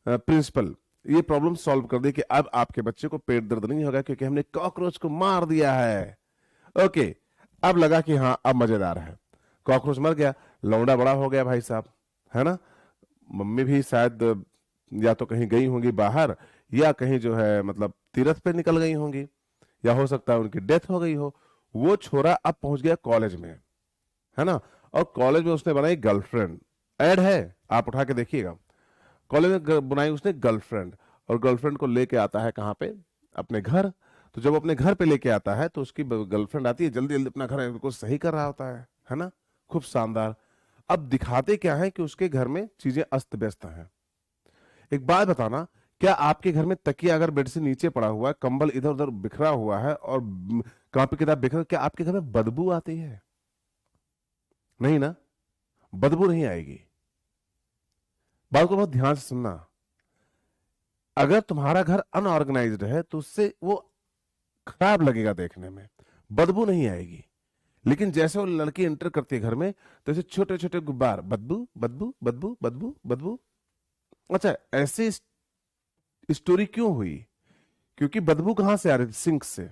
प्रिंसिपल, ये प्रॉब्लम सॉल्व कर दी कि अब आपके बच्चे को पेट दर्द नहीं होगा क्योंकि हमने कॉकरोच को मार दिया है। ओके, अब लगा कि हाँ अब मजेदार है, कॉकरोच मर गया, लौंडा बड़ा हो गया भाई साहब, है ना। मम्मी भी शायद या तो कहीं गई होंगी बाहर, या कहीं जो है मतलब तीरथ पे निकल गई होंगी, या हो सकता है उनकी डेथ हो गई हो। वो छोरा अब पहुंच गया कॉलेज में, है ना, और कॉलेज में उसने बनाई गर्लफ्रेंड। ऐड है, आप उठा के देखिएगा। कॉलेज में बनाई उसने गर्लफ्रेंड, और गर्लफ्रेंड को लेके आता है कहाँ पे, अपने घर। तो जब अपने घर पे लेके आता है तो उसकी गर्लफ्रेंड आती है, जल्दी जल्दी अपना घर को सही कर रहा होता है ना, खूब शानदार। अब दिखाते क्या है कि उसके घर में चीजें अस्त व्यस्त हैं। एक बात बताना, क्या आपके घर में तकिया अगर बेड से नीचे पड़ा हुआ है, कंबल इधर उधर बिखरा हुआ है, और कॉपी किताब बिखरा, क्या आपके घर में बदबू आती है? नहीं ना, बदबू नहीं आएगी। बात को बहुत ध्यान से सुनना। अगर तुम्हारा घर अनऑर्गेनाइज्ड है तो उससे वो खराब लगेगा देखने में, बदबू नहीं आएगी। लेकिन जैसे वो लड़की एंटर करती है घर में, तो ऐसे छोटे छोटे गुब्बार, बदबू बदबू बदबू बदबू बदबू। अच्छा, ऐसे स्टोरी क्यों हुई? क्योंकि बदबू कहां से आ रही थी? सिंक से।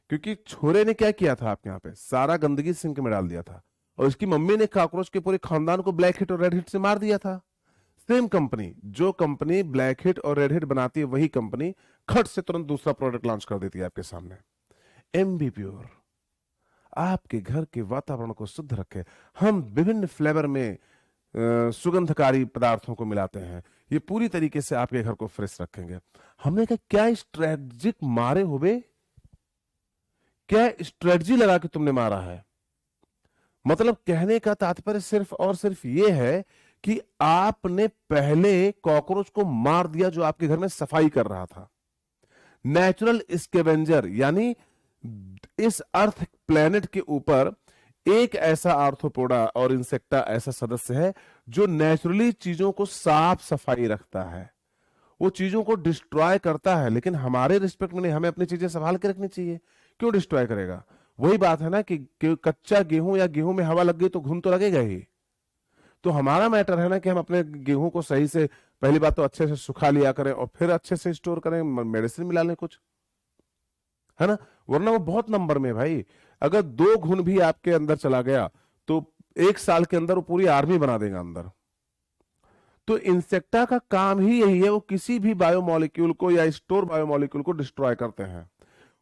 क्योंकि छोरे ने क्या किया था आपके यहाँ पे, सारा गंदगी सिंक में डाल दिया था, और इसकी मम्मी ने कॉकरोच के पूरे खानदान को ब्लैक हिट और रेड हिट से मार दिया था। सेम कंपनी, जो कंपनी ब्लैक हिट और रेड हिट बनाती है, वही कंपनी खट से तुरंत दूसरा प्रोडक्ट लॉन्च कर देती है आपके सामने। एमबी प्योर आपके घर के वातावरण को शुद्ध रखे। हम विभिन्न फ्लेवर में सुगंधकारी पदार्थों को मिलाते हैं, ये पूरी तरीके से आपके घर को फ्रेश रखेंगे। हमने कहा क्या स्ट्रेटजिक मारे हो बे, क्या स्ट्रेटजी लगा के तुमने मारा है? मतलब कहने का तात्पर्य सिर्फ और सिर्फ ये है कि आपने पहले कॉकरोच को मार दिया जो आपके घर में सफाई कर रहा था। नेचुरल स्कैवेंजर, यानी इस अर्थ प्लेनेट के ऊपर एक ऐसा आर्थ्रोपोडा और इंसेक्टा ऐसा सदस्य है जो नेचुरली चीजों को साफ सफाई रखता है, वो चीजों को डिस्ट्रॉय करता है। लेकिन हमारे रिस्पेक्ट में नहीं, हमें अपनी चीजें संभाल के रखनी चाहिए। क्यों डिस्ट्रॉय करेगा? वही बात है ना कि कच्चा गेहूं या गेहूं में हवा लग गई तो घुन तो लगेगा ही। तो हमारा मैटर है ना कि हम अपने गेहूं को सही से, पहली बात तो अच्छे से सुखा लिया करें, और फिर अच्छे से स्टोर करें, मेडिसिन मिला लें कुछ, है ना। वरना वो बहुत नंबर में भाई, अगर 2 घुन भी आपके अंदर चला गया तो 1 साल के अंदर वो पूरी आर्मी बना देगा अंदर। तो इंसेक्टा का काम ही यही है, वो किसी भी बायोमोलिक्यूल को या स्टोर बायोमोलिक्यूल को डिस्ट्रॉय करते हैं।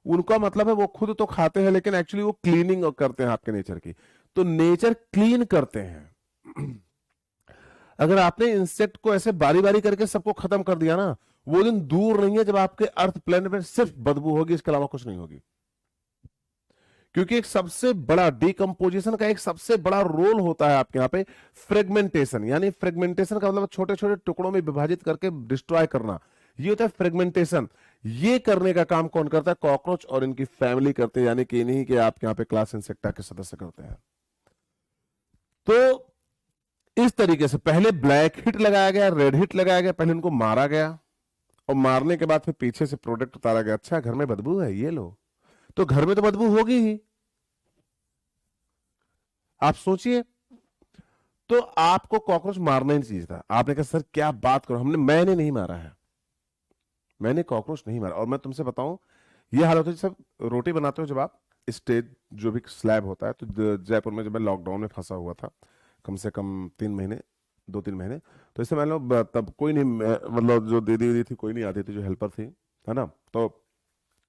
उनका मतलब है वो खुद तो खाते हैं, लेकिन एक्चुअली वो क्लीनिंग करते हैं आपके नेचर की। तो नेचर क्लीन करते हैं। अगर आपने इंसेक्ट को ऐसे बारी बारी करके सबको खत्म कर दिया ना, वो दिन दूर नहीं है जब आपके अर्थ प्लेनेट में सिर्फ बदबू होगी, इसके अलावा कुछ नहीं होगी। क्योंकि एक सबसे बड़ा डिकम्पोजिशन का एक सबसे बड़ा रोल होता है आपके यहाँ पे फ्रेगमेंटेशन। यानी फ्रेगमेंटेशन का मतलब छोटे छोटे टुकड़ों में विभाजित करके डिस्ट्रॉय करना, ये होता है फ्रेगमेंटेशन। ये करने का काम कौन करता है? कॉकरोच और इनकी फैमिली करते हैं, यानी कि इन्हीं के आपके यहाँ पे क्लास इंसेक्टा के सदस्य करते हैं। तो इस तरीके से पहले ब्लैक हिट लगाया गया, रेड हिट लगाया गया, पहले उनको मारा गया, और मारने के बाद फिर पीछे से प्रोडक्ट उतारा गया। अच्छा, घर में बदबू है, ये लो। तो घर में तो बदबू होगी ही, आप सोचिए। तो आपको कॉकरोच मारना ही नहीं चाहिए था। आपने कहा सर क्या बात करो, मैंने नहीं मारा है, मैंने कॉकरोच नहीं मारा। और मैं तुमसे बताऊं, ये हाल होता है सब रोटी बनाते हो जब आप, स्टेज जो भी स्लैब होता है, तो जयपुर में जब मैं लॉकडाउन में फंसा हुआ था, कम से कम 3 महीने, 2-3 महीने, तो इससे मान लो तब कोई नहीं, मतलब जो दीदी दीदी थी कोई नहीं आती थी, जो हेल्पर थी, है ना। तो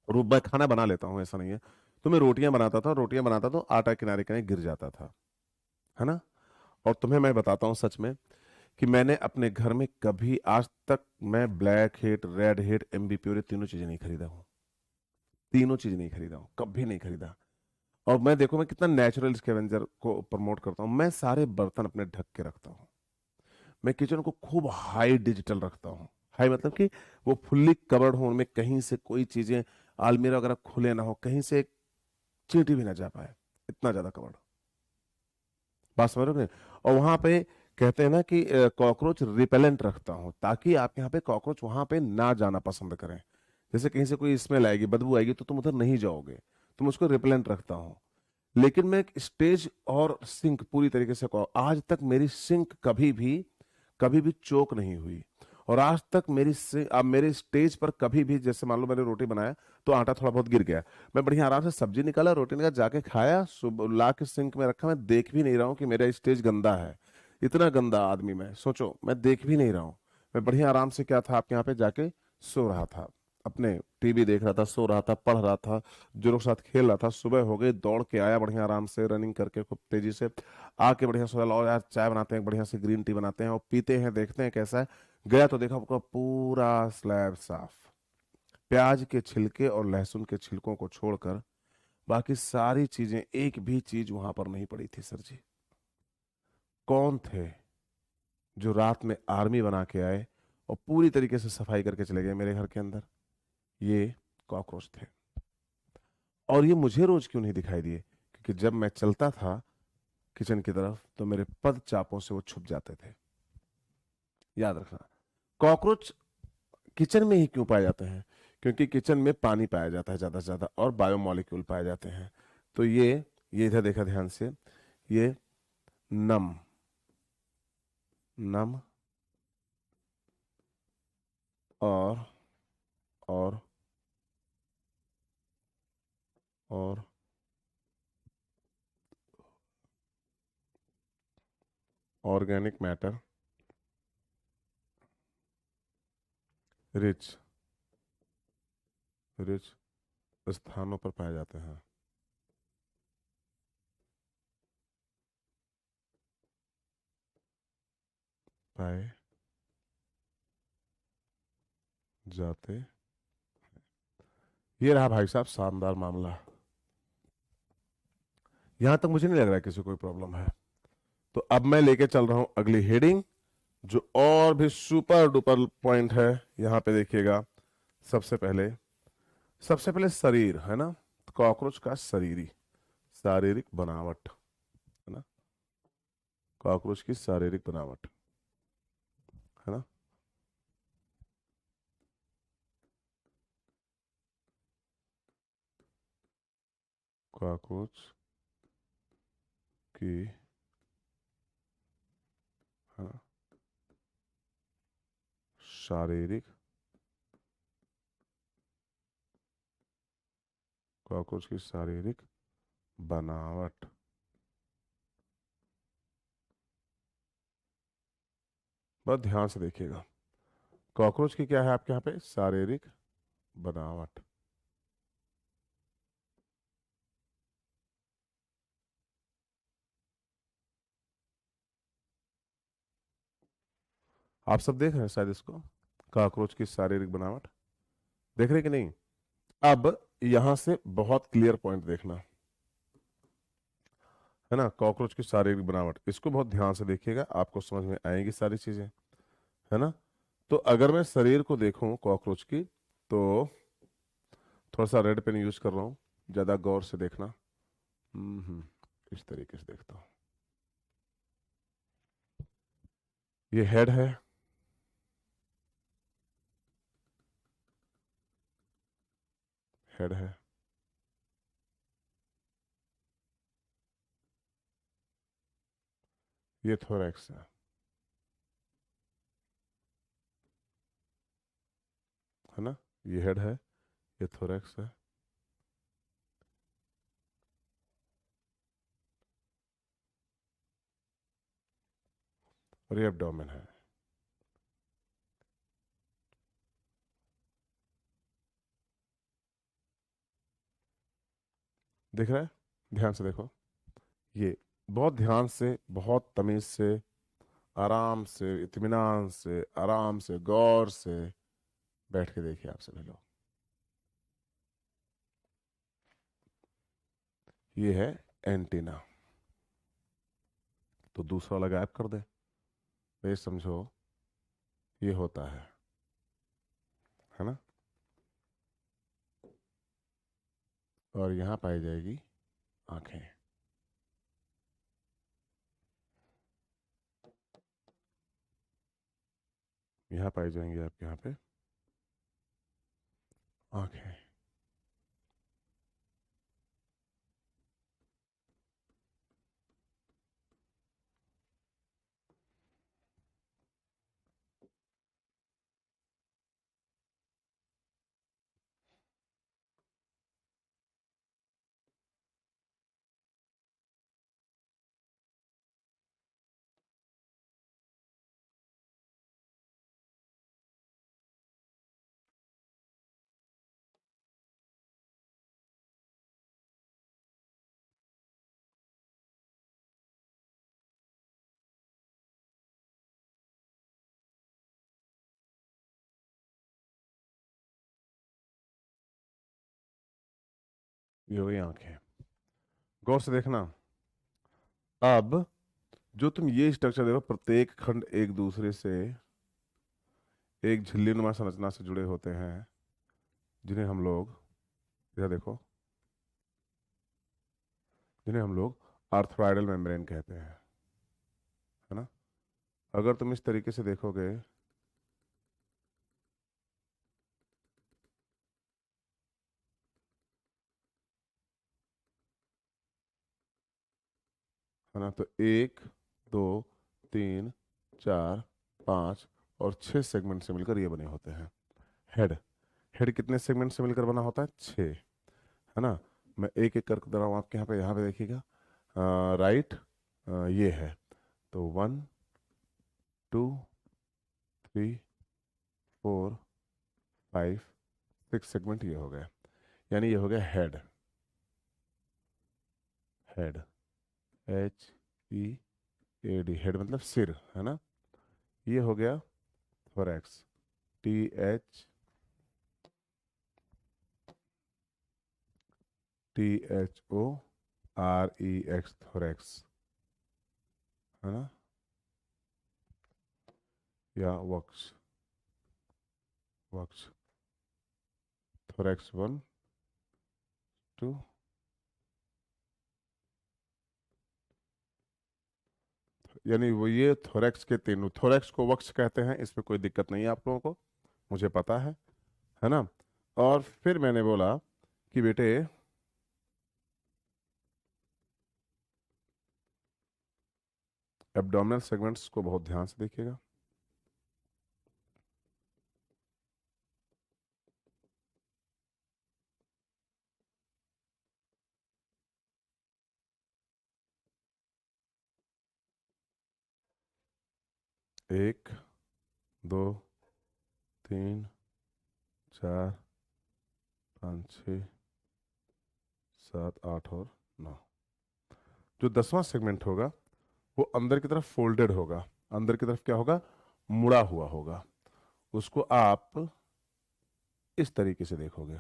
मैं खाना बना लेता हूँ, ऐसा नहीं है। तो मैं रोटियां बनाता था, रोटियां बनाता तो आटा किनारे किनारे गिर जाता था, है ना। और तुम्हें मैं बताता हूँ सच में कि मैंने अपने घर में कभी आज तक मैं black hit, red hit, MB pure, तीनों चीजें नहीं खरीदा हूँ। तीनों चीज नहीं खरीदा हूँ, कभी नहीं खरीदा। और मैं देखो मैं कितना नेचुरल स्कैवेंजर को प्रमोट करता हूँ। मैं सारे बर्तन अपने ढक के रखता हूँ। मैं किचन को खूब हाई डिजिटल रखता हूँ। हाई मतलब कि वो फुल्ली कवर्ड हो, उनमें कहीं से कोई चीजें, अलमीरा वगैरह खुले ना हो, कहीं से एक चींटी भी ना जा पाए, इतना ज्यादा कवर्ड। बात समझ रहे हो? और वहां पे कहते हैं ना कि कॉकरोच रिपेलेंट रखता हूं, ताकि आप यहाँ पे कॉकरोच वहां पे ना जाना पसंद करें। जैसे कहीं से कोई स्मेल आएगी, बदबू आएगी, तो तुम उधर नहीं जाओगे, तुम उसको रिपेलेंट रखता हूं। लेकिन मैं स्टेज और सिंक पूरी तरीके से आज तक मेरी सिंक कभी भी चोक नहीं हुई। और आज तक मेरी से अब मेरे स्टेज पर कभी भी, जैसे मान लो मैंने रोटी बनाया तो आटा थोड़ा बहुत गिर गया, मैं बढ़िया आराम से सब्जी निकाला, रोटी निकाला, जाके खाया, सुबह ला के सिंक में रखा, मैं देख भी नहीं रहा हूँ कि मेरा स्टेज गंदा है। इतना गंदा आदमी मैं, सोचो, मैं देख भी नहीं रहा हूँ। मैं बढ़िया आराम से क्या था, आपके यहाँ पे जाके सो रहा था, अपने टीवी देख रहा था, सो रहा था, पढ़ रहा था, जो लोग साथ खेल रहा था। सुबह हो गई, दौड़ के आया बढ़िया आराम से, रनिंग करके खूब तेजी से, आके बढ़िया सोचा लाओ यार चाय बनाते हैं, बढ़िया से ग्रीन टी बनाते हैं और पीते हैं, देखते हैं कैसा है। गया तो देखा आपका पूरा स्लैब साफ, प्याज के छिलके और लहसुन के छिलकों को छोड़कर बाकी सारी चीजें, एक भी चीज वहां पर नहीं पड़ी थी सर जी। कौन थे जो रात में आर्मी बना के आए और पूरी तरीके से सफाई करके चले गए मेरे घर के अंदर? ये कॉकरोच थे। और ये मुझे रोज क्यों नहीं दिखाई दिए? क्योंकि जब मैं चलता था किचन की तरफ तो मेरे पद चापों से वो छुप जाते थे। याद रखना, कॉकरोच किचन में ही क्यों पाए जाते हैं? क्योंकि किचन में पानी पाया जाता है ज्यादा से ज्यादा और बायोमोलिक्यूल पाए जाते हैं। तो ये इधर देखा ध्यान से, ये नम, नम और और और ऑर्गेनिक मैटर रिच, रिच स्थानों पर पाए जाते हैं। पाए जाते, ये रहा भाई साहब शानदार मामला। यहां तक मुझे नहीं लग रहा है किसी को कोई प्रॉब्लम है। तो अब मैं लेके चल रहा हूं अगली हेडिंग, जो और भी सुपर डुपर पॉइंट है। यहां पे देखिएगा, सबसे पहले, सबसे पहले शरीर है ना, कॉकरोच का शरीरी, शारीरिक बनावट है ना, कॉकरोच की शारीरिक बनावट है ना। कॉकरोच की, है ना, शारीरिक, कॉकरोच की शारीरिक बनावट। बहुत ध्यान से देखिएगा, कॉकरोच की क्या है आपके यहाँ पे? शारीरिक बनावट। आप सब देख रहे हैं शायद इसको, कॉकरोच की शारीरिक बनावट, देख रहे हैं कि नहीं? अब यहां से बहुत क्लियर पॉइंट देखना, है ना, कॉकरोच की शारीरिक बनावट, इसको बहुत ध्यान से देखिएगा, आपको समझ में आएंगी सारी चीजें, है ना। तो अगर मैं शरीर को देखूं कॉकरोच की, तो थोड़ा सा रेड पेन यूज कर रहा हूं, ज्यादा गौर से देखना। इस तरीके से देखता हूं, ये हेड है, हेड है, ये थोरैक्स है ना, ये हेड है, ये थोरैक्स है, और ये एब्डोमेन है। दिख रहा है? ध्यान से देखो, ये बहुत ध्यान से, बहुत तमीज से, आराम से, इत्मीनान से, आराम से, गौर से बैठ के देखिए आप सभी लोग। ये है एंटीना, तो दूसरा वाला गायब कर दे, तो ये समझो ये होता है ना। और यहाँ पाई जाएगी आंखें, यहाँ पाई जाएंगी आपके यहाँ पे आंखें। ये हो गई आंखें। गौर से देखना। अब जो तुम ये स्ट्रक्चर देखो, प्रत्येक खंड एक दूसरे से एक झिल्ली नुमा संरचना से जुड़े होते हैं, जिन्हें हम लोग, इधर देखो, जिन्हें हम लोग आर्थ्राइडल मेम्ब्रेन कहते हैं, है ना। अगर तुम इस तरीके से देखोगे, है ना, तो एक, दो, तीन, चार, पाँच और 6 सेगमेंट से मिलकर ये बने होते हैं हेड। हेड कितने सेगमेंट से मिलकर बना होता है? 6, है ना। मैं एक एक करके दे रहा हूँ आपके यहाँ पे देखिएगा। राइट, ये है, तो 1, 2, 3, 4, 5, 6 सेगमेंट ये हो गए, यानी ये हो गया हेड। हेड, HEAD, हेड मतलब सिर, है ना। ये हो गया थोरैक्स, THOREX, थोरैक्स, है ना, या वक्ष, वक्ष, थोरैक्स 1, 2, यानी वो ये थोरैक्स के तीनों, थोरैक्स को वक्ष कहते हैं, इसमें कोई दिक्कत नहीं है आप लोगों को, मुझे पता है ना। और फिर मैंने बोला कि बेटे एब्डोमिनल सेगमेंट्स को बहुत ध्यान से देखिएगा। एक, दो, तीन, चार, पाँच, छः, सात, आठ और 9। जो 10वां सेगमेंट होगा वो अंदर की तरफ फोल्डेड होगा, अंदर की तरफ क्या होगा? मुड़ा हुआ होगा। उसको आप इस तरीके से देखोगे,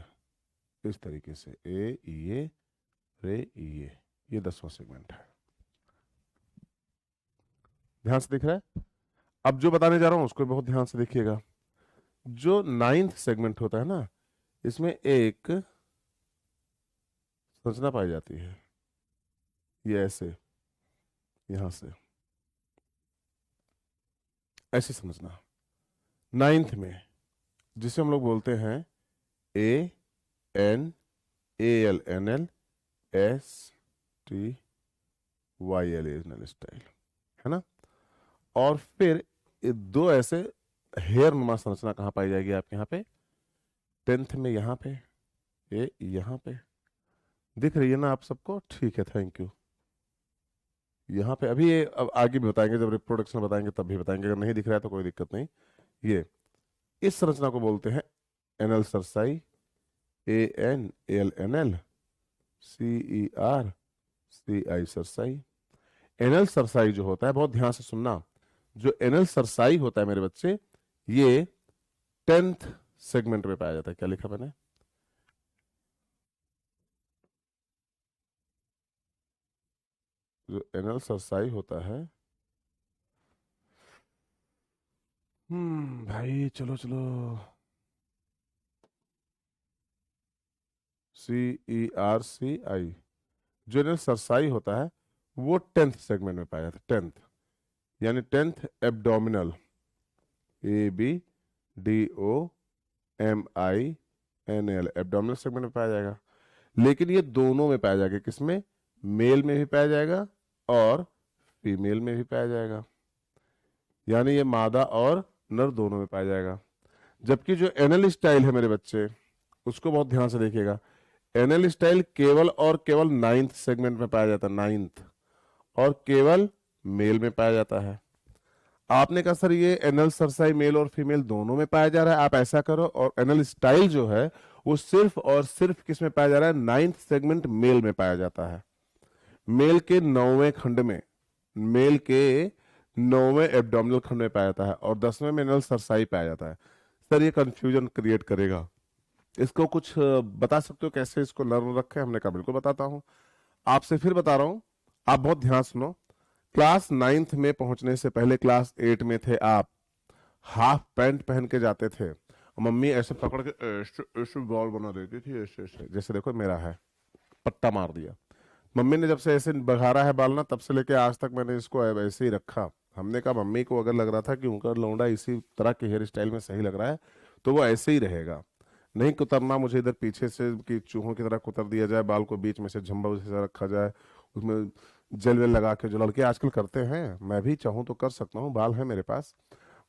इस तरीके से, ए ये, रे ये, ये 10वां सेगमेंट है। ध्यान से दिख रहा है? अब जो बताने जा रहा हूं उसको बहुत ध्यान से देखिएगा। जो 9th सेगमेंट होता है ना, इसमें एक संरचना पाई जाती है, ये ऐसे, यहां से ऐसी संरचना 9th में, जिसे हम लोग बोलते हैं ANALNSTYL स्टाइल, है ना। और फिर ये दो ऐसे हेयर नुमा संरचना कहाँ पाई जाएगी आपके यहाँ पे? 10th में, यहाँ पे, ये यहाँ पे दिख रही है ना आप सबको? ठीक है, थैंक यू। यहाँ पे अभी ये अब आगे भी बताएंगे, जब रिप्रोडक्शन बताएंगे तब भी बताएंगे, अगर नहीं दिख रहा है तो कोई दिक्कत नहीं। ये इस संरचना को बोलते हैं anal cerci, ANALNCERCI cerci. Anal cerci जो होता है, बहुत ध्यान से सुनना, जो एनल सरसाई होता है मेरे बच्चे, ये 10th सेगमेंट में पाया जाता है। क्या लिखा मैंने? जो एनल सरसाई होता है, भाई चलो चलो, CERCI, जो एनल सरसाई होता है वो 10th सेगमेंट में पाया जाता है। 10th यानी 10th abdominal, ABDOMINL, abdominal segment में पाया जाएगा। लेकिन ये दोनों में पाया जाएगा, किसमें? मेल में भी पाया जाएगा और फीमेल में भी पाया जाएगा, यानी ये मादा और नर दोनों में पाया जाएगा। जबकि जो एनल स्टाइल है मेरे बच्चे, उसको बहुत ध्यान से देखिएगा। एनल स्टाइल केवल और केवल 9th सेगमेंट में पाया जाता है, 9th, और केवल मेल में पाया जाता है। आपने कहा सर ये एनल सरसाई मेल और फीमेल दोनों में पाया जा रहा है, आप ऐसा करो, और एनल स्टाइल जो है वो सिर्फ और सिर्फ किस में पाया जा रहा है? 9th सेगमेंट मेल में पाया जाता है। मेल के 9वें खंड में, मेल के 9वें एब्डोमिनल खंड में पाया जाता है, और 10वें में एनल सरसाई पाया जाता है। सर ये कंफ्यूजन क्रिएट करेगा, इसको कुछ बता सकते हो कैसे इसको लर्न रखें? हमने कहा बिल्कुल बताता हूँ। आपसे फिर बता रहा हूँ, आप बहुत ध्यान सुनो। क्लास नाइन्थ में पहुंचने से पहले क्लास एट में थे आप, हाफ पैंट पहन के जाते थे, और मम्मी ऐसे पकड़ के ऐसे ऐसे बॉल बना देती थी, ऐसे ऐसे, जैसे देखो मेरा है, पट्टा मार दिया। मम्मी ने जब से ऐसे बघारा है बाल ना, तब से लेके आज तक मैंने इसको ऐसे ही रखा। हमने कहा मम्मी को अगर लग रहा था कि उनका लौंडा इसी तरह के हेयर स्टाइल में सही लग रहा है, तो वो ऐसे ही रहेगा, नहीं कुतरना मुझे इधर पीछे से कि चूहों की तरह कुतर दिया जाए, बाल को बीच में से झंबा जैसा रखा जाए, उसमें जेल वेल लगा के, जो लड़के आजकल करते हैं, मैं भी चाहूँ तो कर सकता हूँ, बाल है मेरे पास,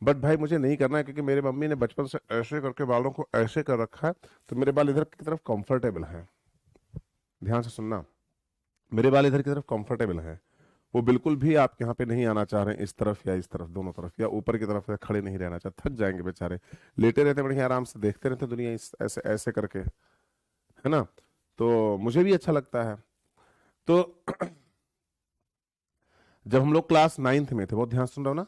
बट भाई मुझे नहीं करना है, क्योंकि मेरे मम्मी ने बचपन से ऐसे करके बालों को ऐसे कर रखा है, तो मेरे बाल इधर की तरफ कंफर्टेबल हैं। ध्यान से सुनना, मेरे बाल इधर की तरफ कंफर्टेबल हैं, वो बिल्कुल भी आप यहाँ पे नहीं आना चाह रहे हैं, इस तरफ या इस तरफ, दोनों तरफ या ऊपर की तरफ, या खड़े नहीं रहना चाहते, थक जाएंगे बेचारे, लेटे रहते बढ़िया आराम से, देखते रहते दुनिया ऐसे ऐसे करके, है ना? तो मुझे भी अच्छा लगता है। तो जब हम लोग क्लास नाइन्थ में थे, बहुत ध्यान सुन रहे हो ना,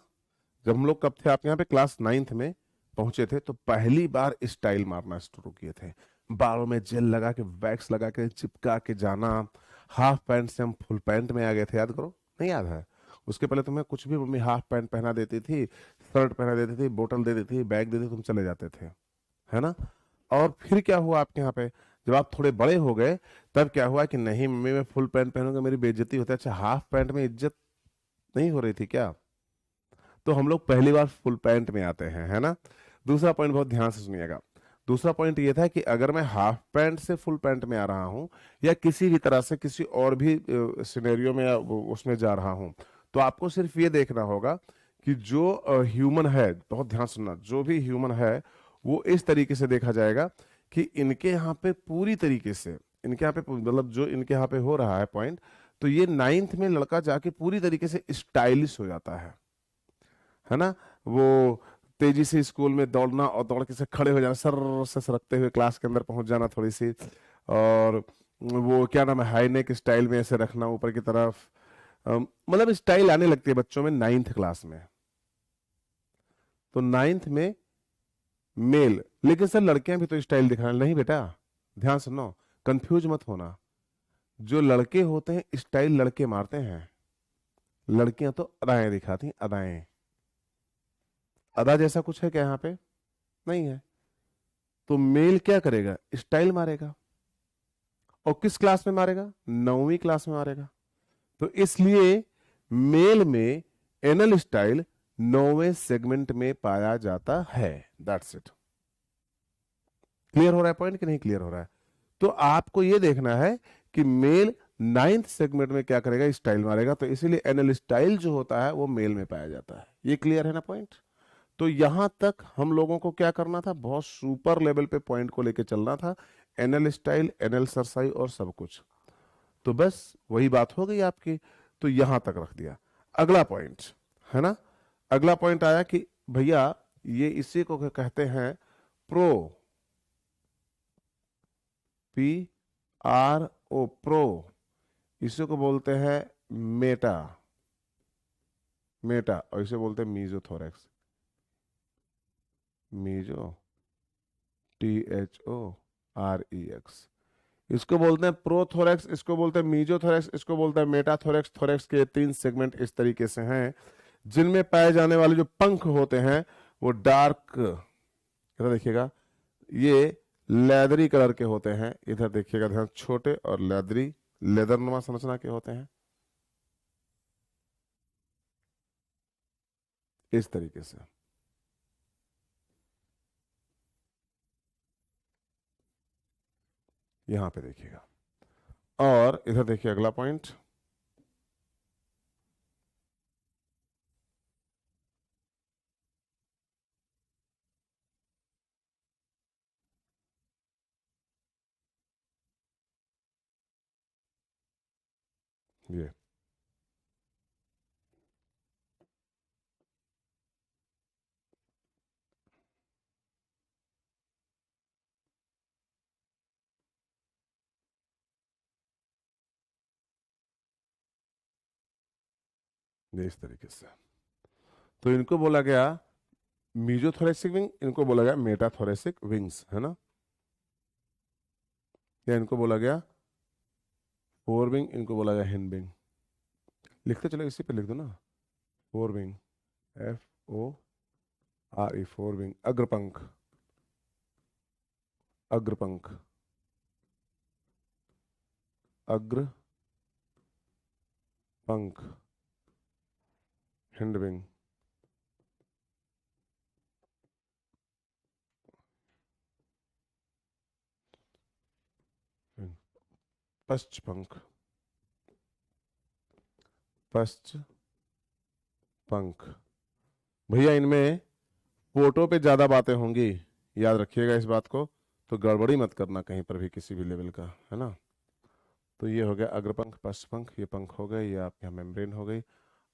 जब हम लोग कब थे आप यहाँ पे, क्लास नाइन्थ में पहुंचे थे, तो पहली बार स्टाइल मारना शुरू किए थे, बालों में जेल लगा के, वैक्स लगा के, चिपका के जाना, हाफ पैंट से हम फुल पैंट में आ गए थे, याद करो, नहीं याद है? उसके पहले तुम्हें कुछ भी मम्मी हाफ पैंट पहना देती थी, शर्ट पहना देती थी, बोतल दे देती थी, बैग दे देती, तुम चले जाते थे, है ना? और फिर क्या हुआ आपके यहाँ पे, जब आप थोड़े बड़े हो गए, तब क्या हुआ कि नहीं मम्मी मैं फुल पैंट पहनूंगा, मेरी बेइज्जती होती है। अच्छा, हाफ पैंट में इज्जत नहीं हो रही थी क्या? तो हम लोग पहली बार फुल पैंट में आते हैं, है ना? दूसरा पॉइंट बहुत ध्यान से सुनिएगा। दूसरा पॉइंट ये था कि अगर मैं हाफ पैंट से फुल पैंट में आ रहा हूं, या किसी भी तरह से किसी और भी सिनेरियो में उसमें जा रहा हूं, तो आपको सिर्फ ये देखना होगा कि जो ह्यूमन है, बहुत ध्यान सुनना, जो भी ह्यूमन है वो इस तरीके से देखा जाएगा कि इनके यहाँ पे पूरी तरीके से, इनके यहाँ पे मतलब जो इनके यहाँ पे हो रहा है पॉइंट, तो ये नाइन्थ में लड़का जाके पूरी तरीके से स्टाइलिश हो जाता है ना? वो तेजी से स्कूल में दौड़ना, और दौड़ के से खड़े हो जाना, सर से सरकते हुए क्लास के अंदर पहुंच जाना थोड़ी सी, और वो क्या नाम है, हाई नेक स्टाइल में ऐसे रखना ऊपर की तरफ, मतलब स्टाइल आने लगती है बच्चों में नाइन्थ क्लास में। तो नाइन्थ में मेल, लेकिन सर लड़कियां भी तो स्टाइल दिखाना, नहीं बेटा, ध्यान सुनो, कंफ्यूज मत होना, जो लड़के होते हैं स्टाइल लड़के मारते हैं, लड़कियां तो अदाएं दिखाती हैं, अदाएं। अदा जैसा कुछ है क्या यहाँ पे? नहीं है। तो मेल क्या करेगा, स्टाइल मारेगा, और किस क्लास में मारेगा, नौवीं क्लास में मारेगा। तो इसलिए मेल में एनल स्टाइल नौवें सेगमेंट में पाया जाता है। That's it. क्लियर हो रहा है पॉइंट कि नहीं क्लियर हो रहा है? तो आपको यह देखना है कि मेल नाइन्थ सेगमेंट में क्या करेगा, स्टाइल मारेगा, तो इसीलिए एनल स्टाइल जो होता है वो मेल में पाया जाता है। ये क्लियर है ना पॉइंट? तो यहां तक हम लोगों को क्या करना था, बहुत सुपर लेवल पे पॉइंट को लेके चलना था, एनएल स्टाइल, एनएल सरसाई और सब कुछ। तो बस वही बात हो गई आपकी, तो यहां तक रख दिया। अगला पॉइंट है ना, अगला पॉइंट आया कि भैया ये इसी को कहते हैं pro, P R O, pro, इसी को बोलते हैं मेटा, मेटा, और इसे बोलते हैं मीजोथोरैक्स, मीजो, THOREX, इसको बोलते हैं प्रोथोरैक्स, इसको बोलते हैं मीजोथोरैक्स, इसको बोलते हैं मेटाथोरैक्स। थोरैक्स के तीन सेगमेंट इस तरीके से हैं, जिनमें पाए जाने वाले जो पंख होते हैं वो डार्क, इधर देखिएगा, ये लेदरी कलर के होते हैं, इधर देखिएगा ध्यान, छोटे और लेदरी, लेदरनुमा संरचना के होते हैं, इस तरीके से। यहां पे देखिएगा, और इधर देखिए अगला पॉइंट, ये इस तरीके से। तो इनको बोला गया मीजोथोरेसिक विंग, इनको बोला गया मेटाथोरेसिक विंग्स, है ना? या इनको बोला गया फोरविंग, इनको बोला गया हिंडविंग। लिखते चलो, इसी पे लिख दो ना, फोरविंग, FORE, फोरविंग, अग्रपंख, अग्रपंख, अग्र पंख, हिंडविंग, पश्च पंख, पश्च पंख। भैया इनमें फोटो पे ज्यादा बातें होंगी, याद रखिएगा इस बात को, तो गड़बड़ी मत करना कहीं पर भी किसी भी लेवल का, है ना। तो ये हो गया अग्रपंख, पश्चपंख, ये पंख हो गए, ये आपके यहाँ मेम्ब्रेन हो गई।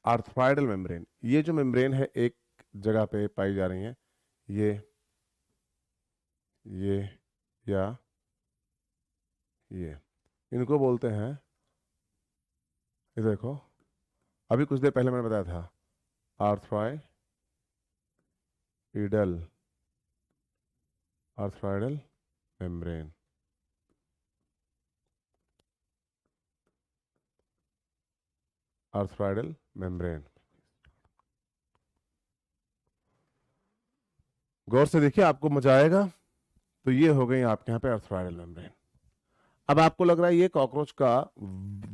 आर्थ्राइडल मेम्ब्रेन, ये जो मेम्ब्रेन है एक जगह पे पाई जा रही है, ये या ये, इनको बोलते हैं, ये देखो अभी कुछ देर पहले मैंने बताया था, आर्थ्राइडल, आर्थ्राइडल मेम्ब्रेन, आर्थ्राइडल मेम्ब्रेन। गौर से देखिए, आपको मजा आएगा। तो ये हो गई आपके यहाँ पे आर्थ्राइडल मेम्ब्रेन। अब आपको लग रहा है ये कॉकरोच का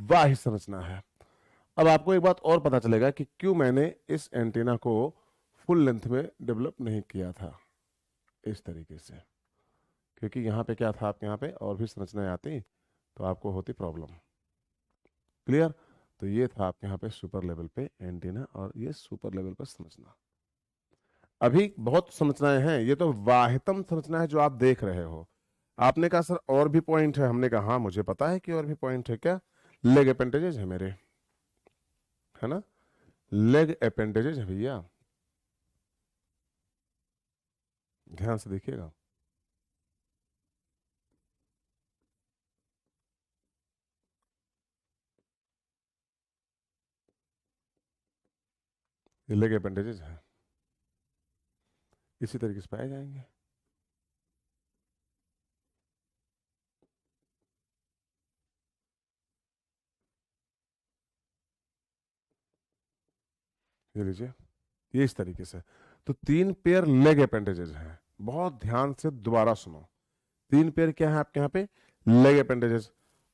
वाह्य संरचना है। अब आपको एक बात और पता चलेगा कि क्यों मैंने इस एंटीना को फुल लेंथ में डेवलप नहीं किया था इस तरीके से, क्योंकि यहाँ पे क्या था, आपके यहाँ पे और भी संरचनाएं आती तो आपको होती प्रॉब्लम। क्लियर। तो ये था आपके यहाँ पे सुपर लेवल पे एंटीना, और ये सुपर लेवल पर संरचना। अभी बहुत संरचनाएं हैं, ये तो वाह्यतम संरचना है जो आप देख रहे हो। आपने कहा सर और भी पॉइंट है, हमने कहा हाँ मुझे पता है कि और भी पॉइंट है। क्या? लेग अपेंडेजेज है मेरे, है ना, लेग अपेंडेजेज है भैया, ध्यान से देखिएगा। ये लेग अपेंडेजेज है, इसी तरीके से पाए जाएंगे। ये लीजिए, ये इस तरीके से। तो 3 पेयर लेग अपेंडेजेज हैं, बहुत ध्यान से दोबारा सुनो। 3 पेयर क्या है आपके यहाँ पे? Leg appendages.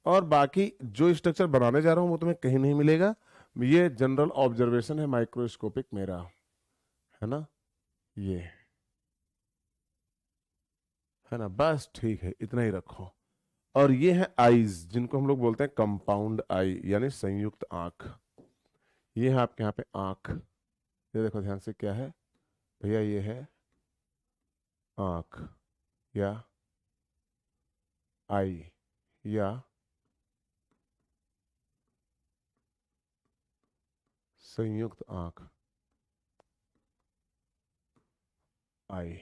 और बाकी जो स्ट्रक्चर बनाने जा रहा हूं वो तुम्हें कहीं नहीं मिलेगा, ये जनरल ऑब्जर्वेशन है माइक्रोस्कोपिक मेरा, है ना, ये है ना, बस ठीक है, इतना ही रखो। और ये है आईज, जिनको हम लोग बोलते हैं कंपाउंड आई, यानी संयुक्त आंख। ये है आपके यहाँ पे आंख, ये देखो ध्यान से, क्या है भैया, ये है आंख या आई या संयुक्त आंख, आई।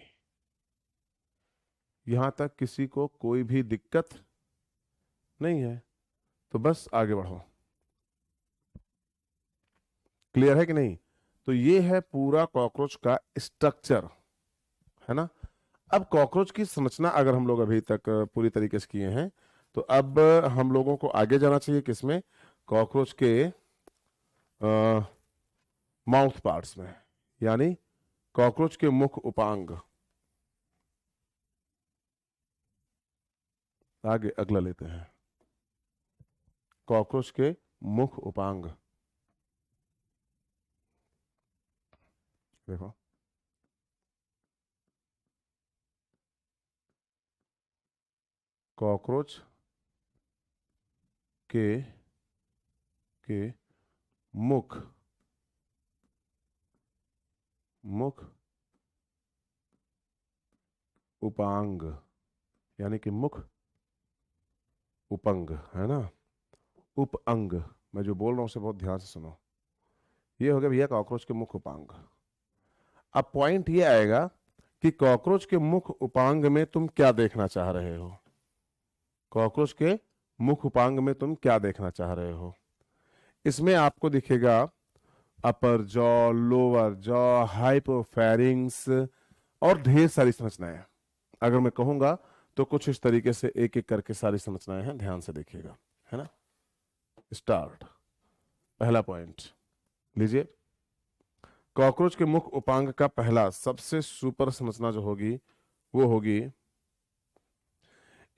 यहां तक किसी को कोई भी दिक्कत नहीं है, तो बस आगे बढ़ो। क्लियर है कि नहीं? तो ये है पूरा कॉकरोच का स्ट्रक्चर, है ना। अब कॉकरोच की संरचना अगर हम लोग अभी तक पूरी तरीके से किए हैं, तो अब हम लोगों को आगे जाना चाहिए किसमें? कॉकरोच के माउथ पार्ट्स में, यानी कॉकरोच के मुख उपांग। आगे अगला लेते हैं, कॉकरोच के मुख उपांग। देखो, कॉकरोच के मुख, मुख उपांग, यानी कि मुख उपंग, है ना, उपअंग। मैं जो बोल रहा हूं उसे बहुत ध्यान से सुनो। ये हो गया भैया कॉकरोच के मुख उपांग। अब पॉइंट ये आएगा कि कॉकरोच के मुख उपांग में तुम क्या देखना चाह रहे हो? कॉकरोच के मुख उपांग में तुम क्या देखना चाह रहे हो? इसमें आपको दिखेगा अपर जॉ, लोअर जॉ, हाइपोफैरिंग्स और ढेर सारी संरचनाएं। अगर मैं कहूंगा तो कुछ इस तरीके से एक एक करके सारी संरचनाएं हैं, ध्यान से देखिएगा, है ना। स्टार्ट। पहला पॉइंट लीजिए, कॉकरोच के मुख उपांग का पहला सबसे सुपर संरचना जो होगी वो होगी,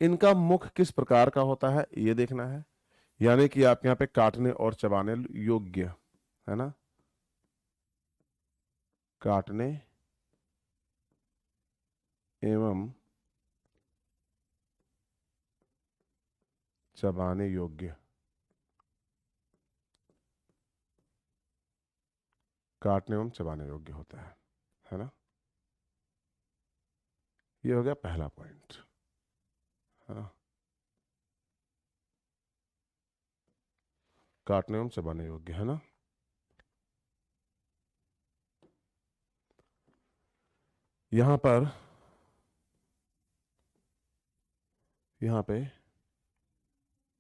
इनका मुख किस प्रकार का होता है ये देखना है, यानी कि आप यहां पे काटने और चबाने योग्य, है ना, काटने एवं चबाने योग्य, काटने एवं चबाने योग्य होता है ना। ये हो गया पहला पॉइंट, है ना, काटने एवं चबाने योग्य, है ना। यहां पर यहां पे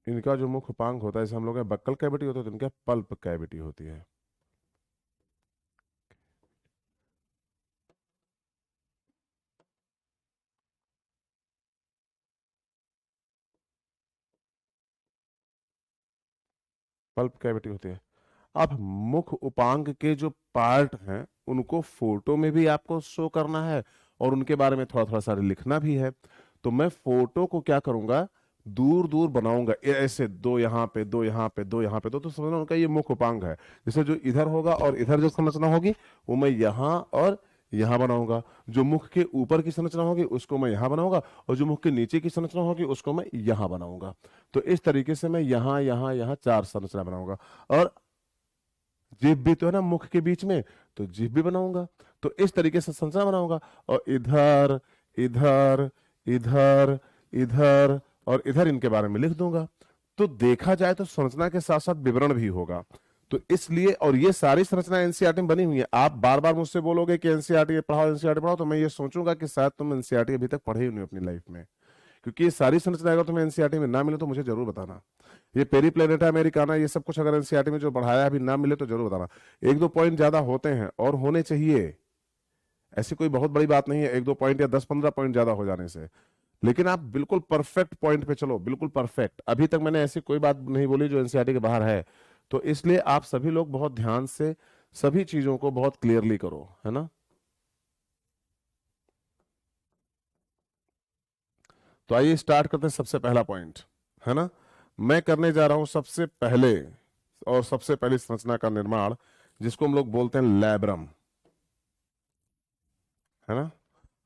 इनका जो मुख उपांग होता है, जैसे हम लोग बक्कल कैविटी होता है, तो इनका पल्प कैविटी होती है। पल्प कैविटी होती है। अब मुख उपांग के जो पार्ट हैं उनको फोटो में भी आपको शो करना है और उनके बारे में थोड़ा थोड़ा सा लिखना भी है। तो मैं फोटो को क्या करूंगा, दूर दूर बनाऊंगा, ऐसे दो यहाँ पे, दो यहाँ पे, दो यहाँ पे, तो समझना उनका ये मुख उपांग है। जैसे जो इधर होगा और इधर जो संरचना होगी वो मैं यहाँ और यहाँ बनाऊंगा, जो मुख के ऊपर की संरचना होगी उसको मैं यहाँ बनाऊंगा, और जो मुख के नीचे की संरचना होगी उसको मैं यहाँ बनाऊंगा। तो इस तरीके से मैं यहाँ यहाँ यहाँ चार संरचना बनाऊंगा। और जीभ भी तो है ना मुख के बीच में, तो जीभ भी बनाऊंगा। तो इस तरीके से संरचना बनाऊंगा, और इधर इधर इधर इधर और इधर इनके बारे में लिख दूंगा। तो देखा जाए तो संरचना के साथ साथ विवरण भी होगा। तो इसलिए, और ये सारी संरचना एनसीईआरटी में बनी हुई है। आप बार बार मुझसे बोलोगे कि एनसीईआरटी पढ़ाओ, एनसीईआरटी पढ़ाओ, तो मैं ये सोचूंगा कि शायद तुम एनसीईआरटी अभी तक पढ़े ही नहीं अपनी लाइफ में, क्योंकि ये सारी संरचना अगर तुम्हें एनसीईआरटी में ना मिले तो मुझे जरूर बताना। ये पेरीप्लेनेटा अमेरिकाना ये सब कुछ अगर एनसीईआरटी में जो पढ़ाया अभी ना मिले तो जरूर बताना। एक दो पॉइंट ज्यादा होते हैं और होने चाहिए, ऐसी कोई बहुत बड़ी बात नहीं है एक दो पॉइंट या 10-15 पॉइंट ज्यादा हो जाने से। लेकिन आप बिल्कुल परफेक्ट पॉइंट पे चलो, बिल्कुल परफेक्ट। अभी तक मैंने ऐसी कोई बात नहीं बोली जो एनसीईआरटी के बाहर है। तो इसलिए आप सभी लोग बहुत ध्यान से सभी चीजों को बहुत क्लियरली करो, है ना। तो आइए स्टार्ट करते हैं। सबसे पहला पॉइंट, है ना, मैं करने जा रहा हूं सबसे पहले और सबसे पहली संरचना का निर्माण, जिसको हम लोग बोलते हैं लैब्रम, है ना।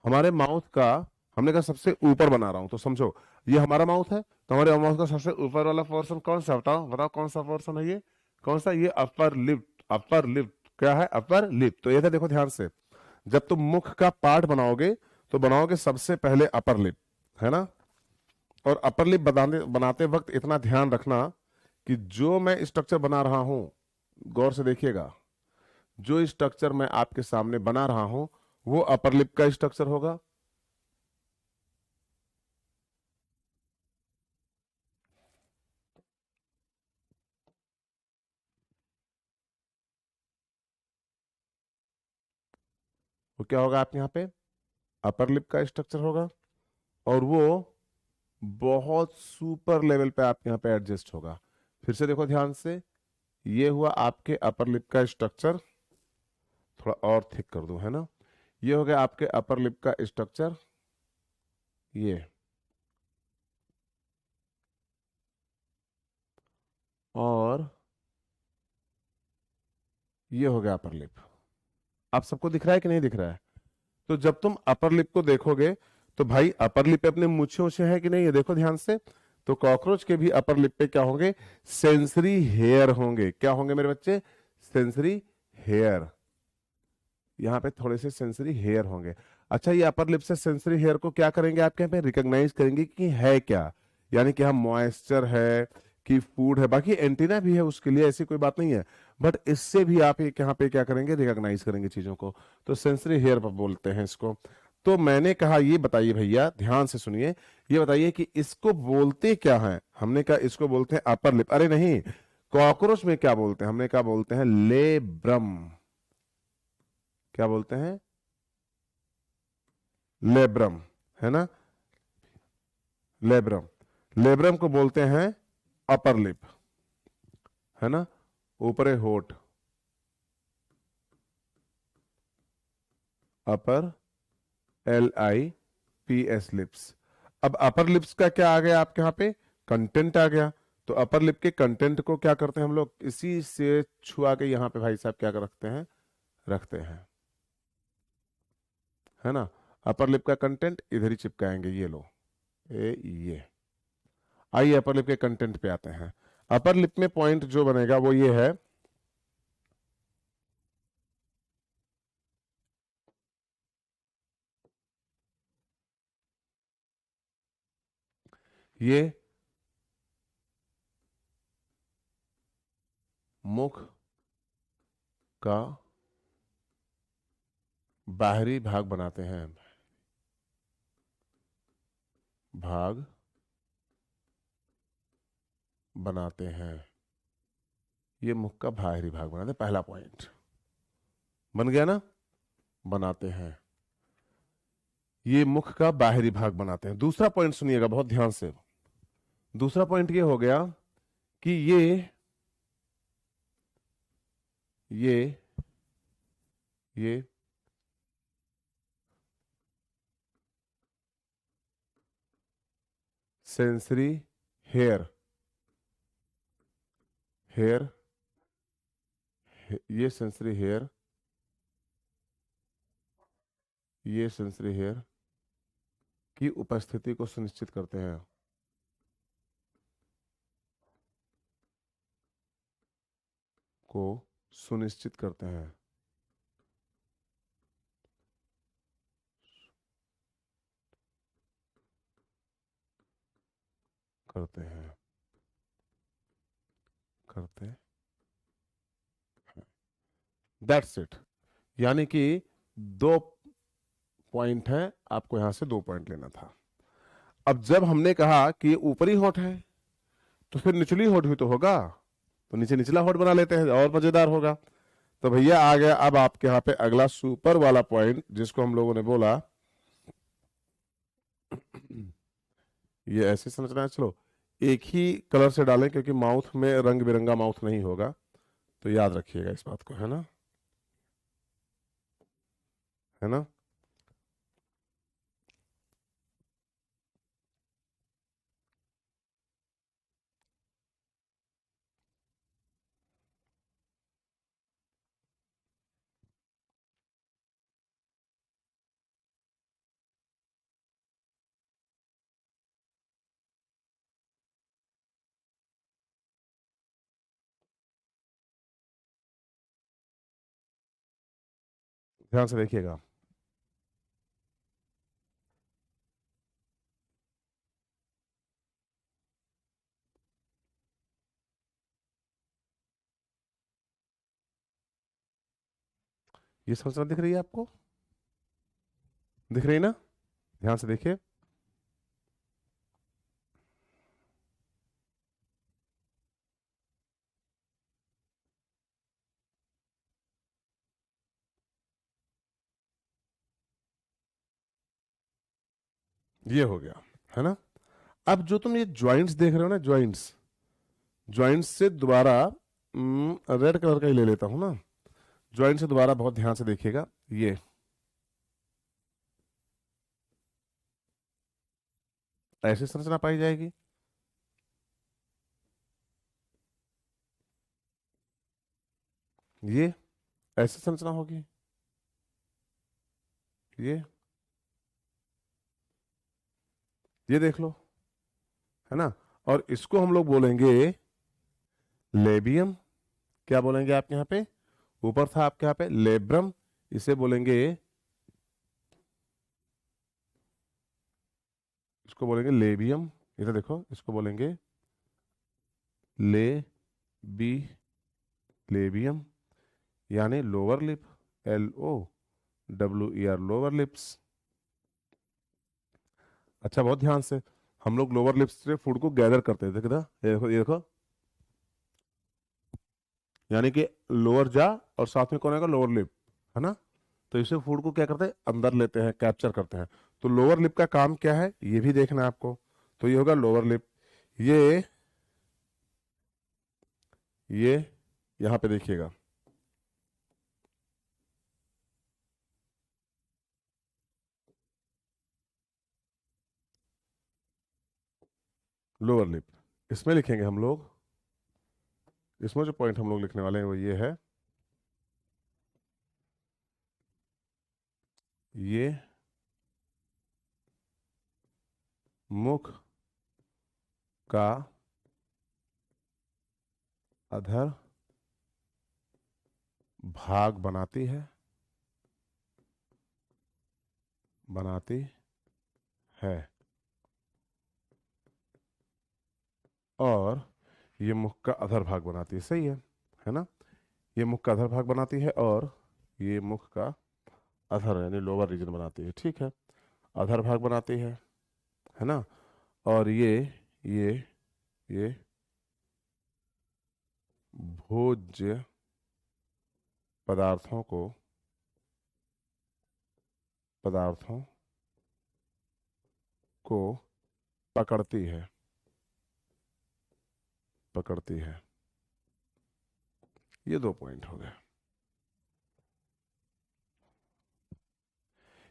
हमारे माउथ का हमने कहा सबसे ऊपर बना रहा हूं, तो समझो ये हमारा माउथ है, तो हमारे माउथ का सबसे ऊपर वाला पोर्शन कौन सा, बताओ बताओ कौन सा पोर्शन है ये, कौन सा, ये अपर लिप। अपर लिप क्या है, अपर लिप। तो ये था, देखो ध्यान से, जब तुम मुख का पार्ट बनाओगे तो बनाओगे सबसे पहले अपर लिप, है ना। और अपर लिप बनाने बनाते वक्त इतना ध्यान रखना कि जो मैं स्ट्रक्चर बना रहा हूं, गौर से देखिएगा, जो स्ट्रक्चर मैं आपके सामने बना रहा हूं वो अपर लिप का स्ट्रक्चर होगा। वो क्या होगा, आप यहाँ पे अपर लिप का स्ट्रक्चर होगा, और वो बहुत सुपर लेवल पे आप यहाँ पे एडजस्ट होगा। फिर से देखो ध्यान से, ये हुआ आपके अपर लिप का स्ट्रक्चर, थोड़ा और थिक कर दूं, है ना। ये हो गया आपके अपर लिप का स्ट्रक्चर, ये, और ये हो गया अपर लिप। आप सबको दिख रहा है कि नहीं दिख रहा है। तो जब तुम अपर लिप को देखोगे तो भाई अपर लिप पे अपने मूछे ऊछे है कि नहीं, ये देखो ध्यान से। तो कॉकरोच के भी अपर लिप पे क्या होंगे, सेंसरी हेयर होंगे। क्या होंगे मेरे बच्चे, सेंसरी हेयर। यहाँ पे थोड़े से सेंसरी हेयर होंगे। अच्छा, ये अपर लिप से सेंसरी हेयर को क्या करेंगे, आपके यहाँ पे रिकॉग्नाइज करेंगे कि है क्या, यानी कि हम मॉइस्चर है कि फूड है। बाकी एंटीना भी है उसके लिए, ऐसी कोई बात नहीं है, बट इससे भी आप एक यहाँ पे क्या करेंगे, रिकॉग्नाइज करेंगे चीजों को। तो सेंसरी हेयर बोलते हैं इसको। तो मैंने कहा ये बताइए भैया, ध्यान से सुनिए, ये बताइए कि इसको बोलते क्या है। हमने कहा इसको बोलते हैं अपर लिप। अरे नहीं, कॉकरोच में क्या बोलते हैं, हमने कहा बोलते हैं लेब्रम। क्या बोलते हैं, लेब्रम, है ना। लेब्रम। लेब्रम को बोलते हैं अपर लिप, है ना, ऊपरी होठ, अपर LIPS लिप्स। अब अपर लिप्स का क्या आ गया आपके यहाँ पे, कंटेंट आ गया। तो अपर लिप के कंटेंट को क्या करते हैं हम लोग, इसी से छुआ के यहाँ पे भाई साहब क्या रखते हैं, रखते हैं, है ना। अपर लिप का कंटेंट इधर ही चिपकाएंगे, ये लो, ये। आइए अपर लिप के कंटेंट पे आते हैं। अपर लिप में पॉइंट जो बनेगा वो ये है, ये मुख का बाहरी भाग बनाते हैं, भाग बनाते हैं, ये मुख का बाहरी भाग बनाते हैं, पहला पॉइंट बन गया ना, बनाते हैं, ये मुख का बाहरी भाग बनाते हैं। दूसरा पॉइंट सुनिएगा बहुत ध्यान से, दूसरा पॉइंट ये हो गया कि ये ये सेंसरी हेयर, हेयर, ये सेंसरी हेयर, ये सेंसरी हेयर की उपस्थिति को सुनिश्चित करते हैं, को सुनिश्चित करते हैं, करते हैं, करते हैं। That's it. यानी कि 2 पॉइंट है, आपको यहां से 2 पॉइंट लेना था। अब जब हमने कहा कि ये ऊपरी होठ है, तो फिर निचली होठ भी तो होगा, तो नीचे निचला होठ बना लेते हैं और मजेदार होगा। तो भैया आ गया अब आपके यहाँ पे अगला सुपर वाला पॉइंट, जिसको हम लोगों ने बोला ये ऐसे समझना है। चलो एक ही कलर से डालें, क्योंकि माउथ में रंग बिरंगा माउथ नहीं होगा, तो याद रखिएगा इस बात को, है ना, है ना। ध्यान से देखिएगा, ये संरचना दिख रही है आपको, दिख रही है ना, ध्यान से देखिए। ये हो गया, है ना। अब जो तुम ये ज्वाइंट्स देख रहे हो ना, ज्वाइंट्स, ज्वाइंट्स से दोबारा रेड कलर का ही ले लेता हूं ना, ज्वाइंट से दोबारा बहुत ध्यान से देखिएगा, ये ऐसी संरचना पाई जाएगी, ये ऐसी संरचना होगी, ये देख लो, है ना। और इसको हम लोग बोलेंगे लेबियम। क्या बोलेंगे आपके यहाँ पे, ऊपर था आपके यहाँ पे लेब्रम, इसे बोलेंगे, इसको बोलेंगे लेबियम। इधर देखो, इसको बोलेंगे ले बी लेबियम, यानी lower lip, LOWER, lower lips. अच्छा बहुत ध्यान से, हम लोग लोअर लिप्स से फूड को गैदर करते थे किधर, ये देखो, ये देखो, यानी कि लोअर जा और साथ में कौन आएगा, लोअर लिप, है ना। तो इसे फूड को क्या करते हैं, अंदर लेते हैं, कैप्चर करते हैं। तो लोअर लिप का काम क्या है, ये भी देखना है आपको। तो ये होगा लोअर लिप। ये ये यहां पे देखिएगा, लोअर लिप। इसमें लिखेंगे हम लोग, इसमें जो पॉइंट हम लोग लिखने वाले हैं वो ये है, ये मुख का अधर भाग बनाती है, बनाती है, और ये मुख का अधर भाग बनाती है। सही है ना? ये मुख का अधर भाग बनाती है और ये मुख का अधर यानी लोअर रीजन बनाती है। ठीक है, अधर भाग बनाती है ना? और ये ये भोज्य पदार्थों को, पदार्थों को पकड़ती है, पकड़ती है। ये 2 पॉइंट हो गए।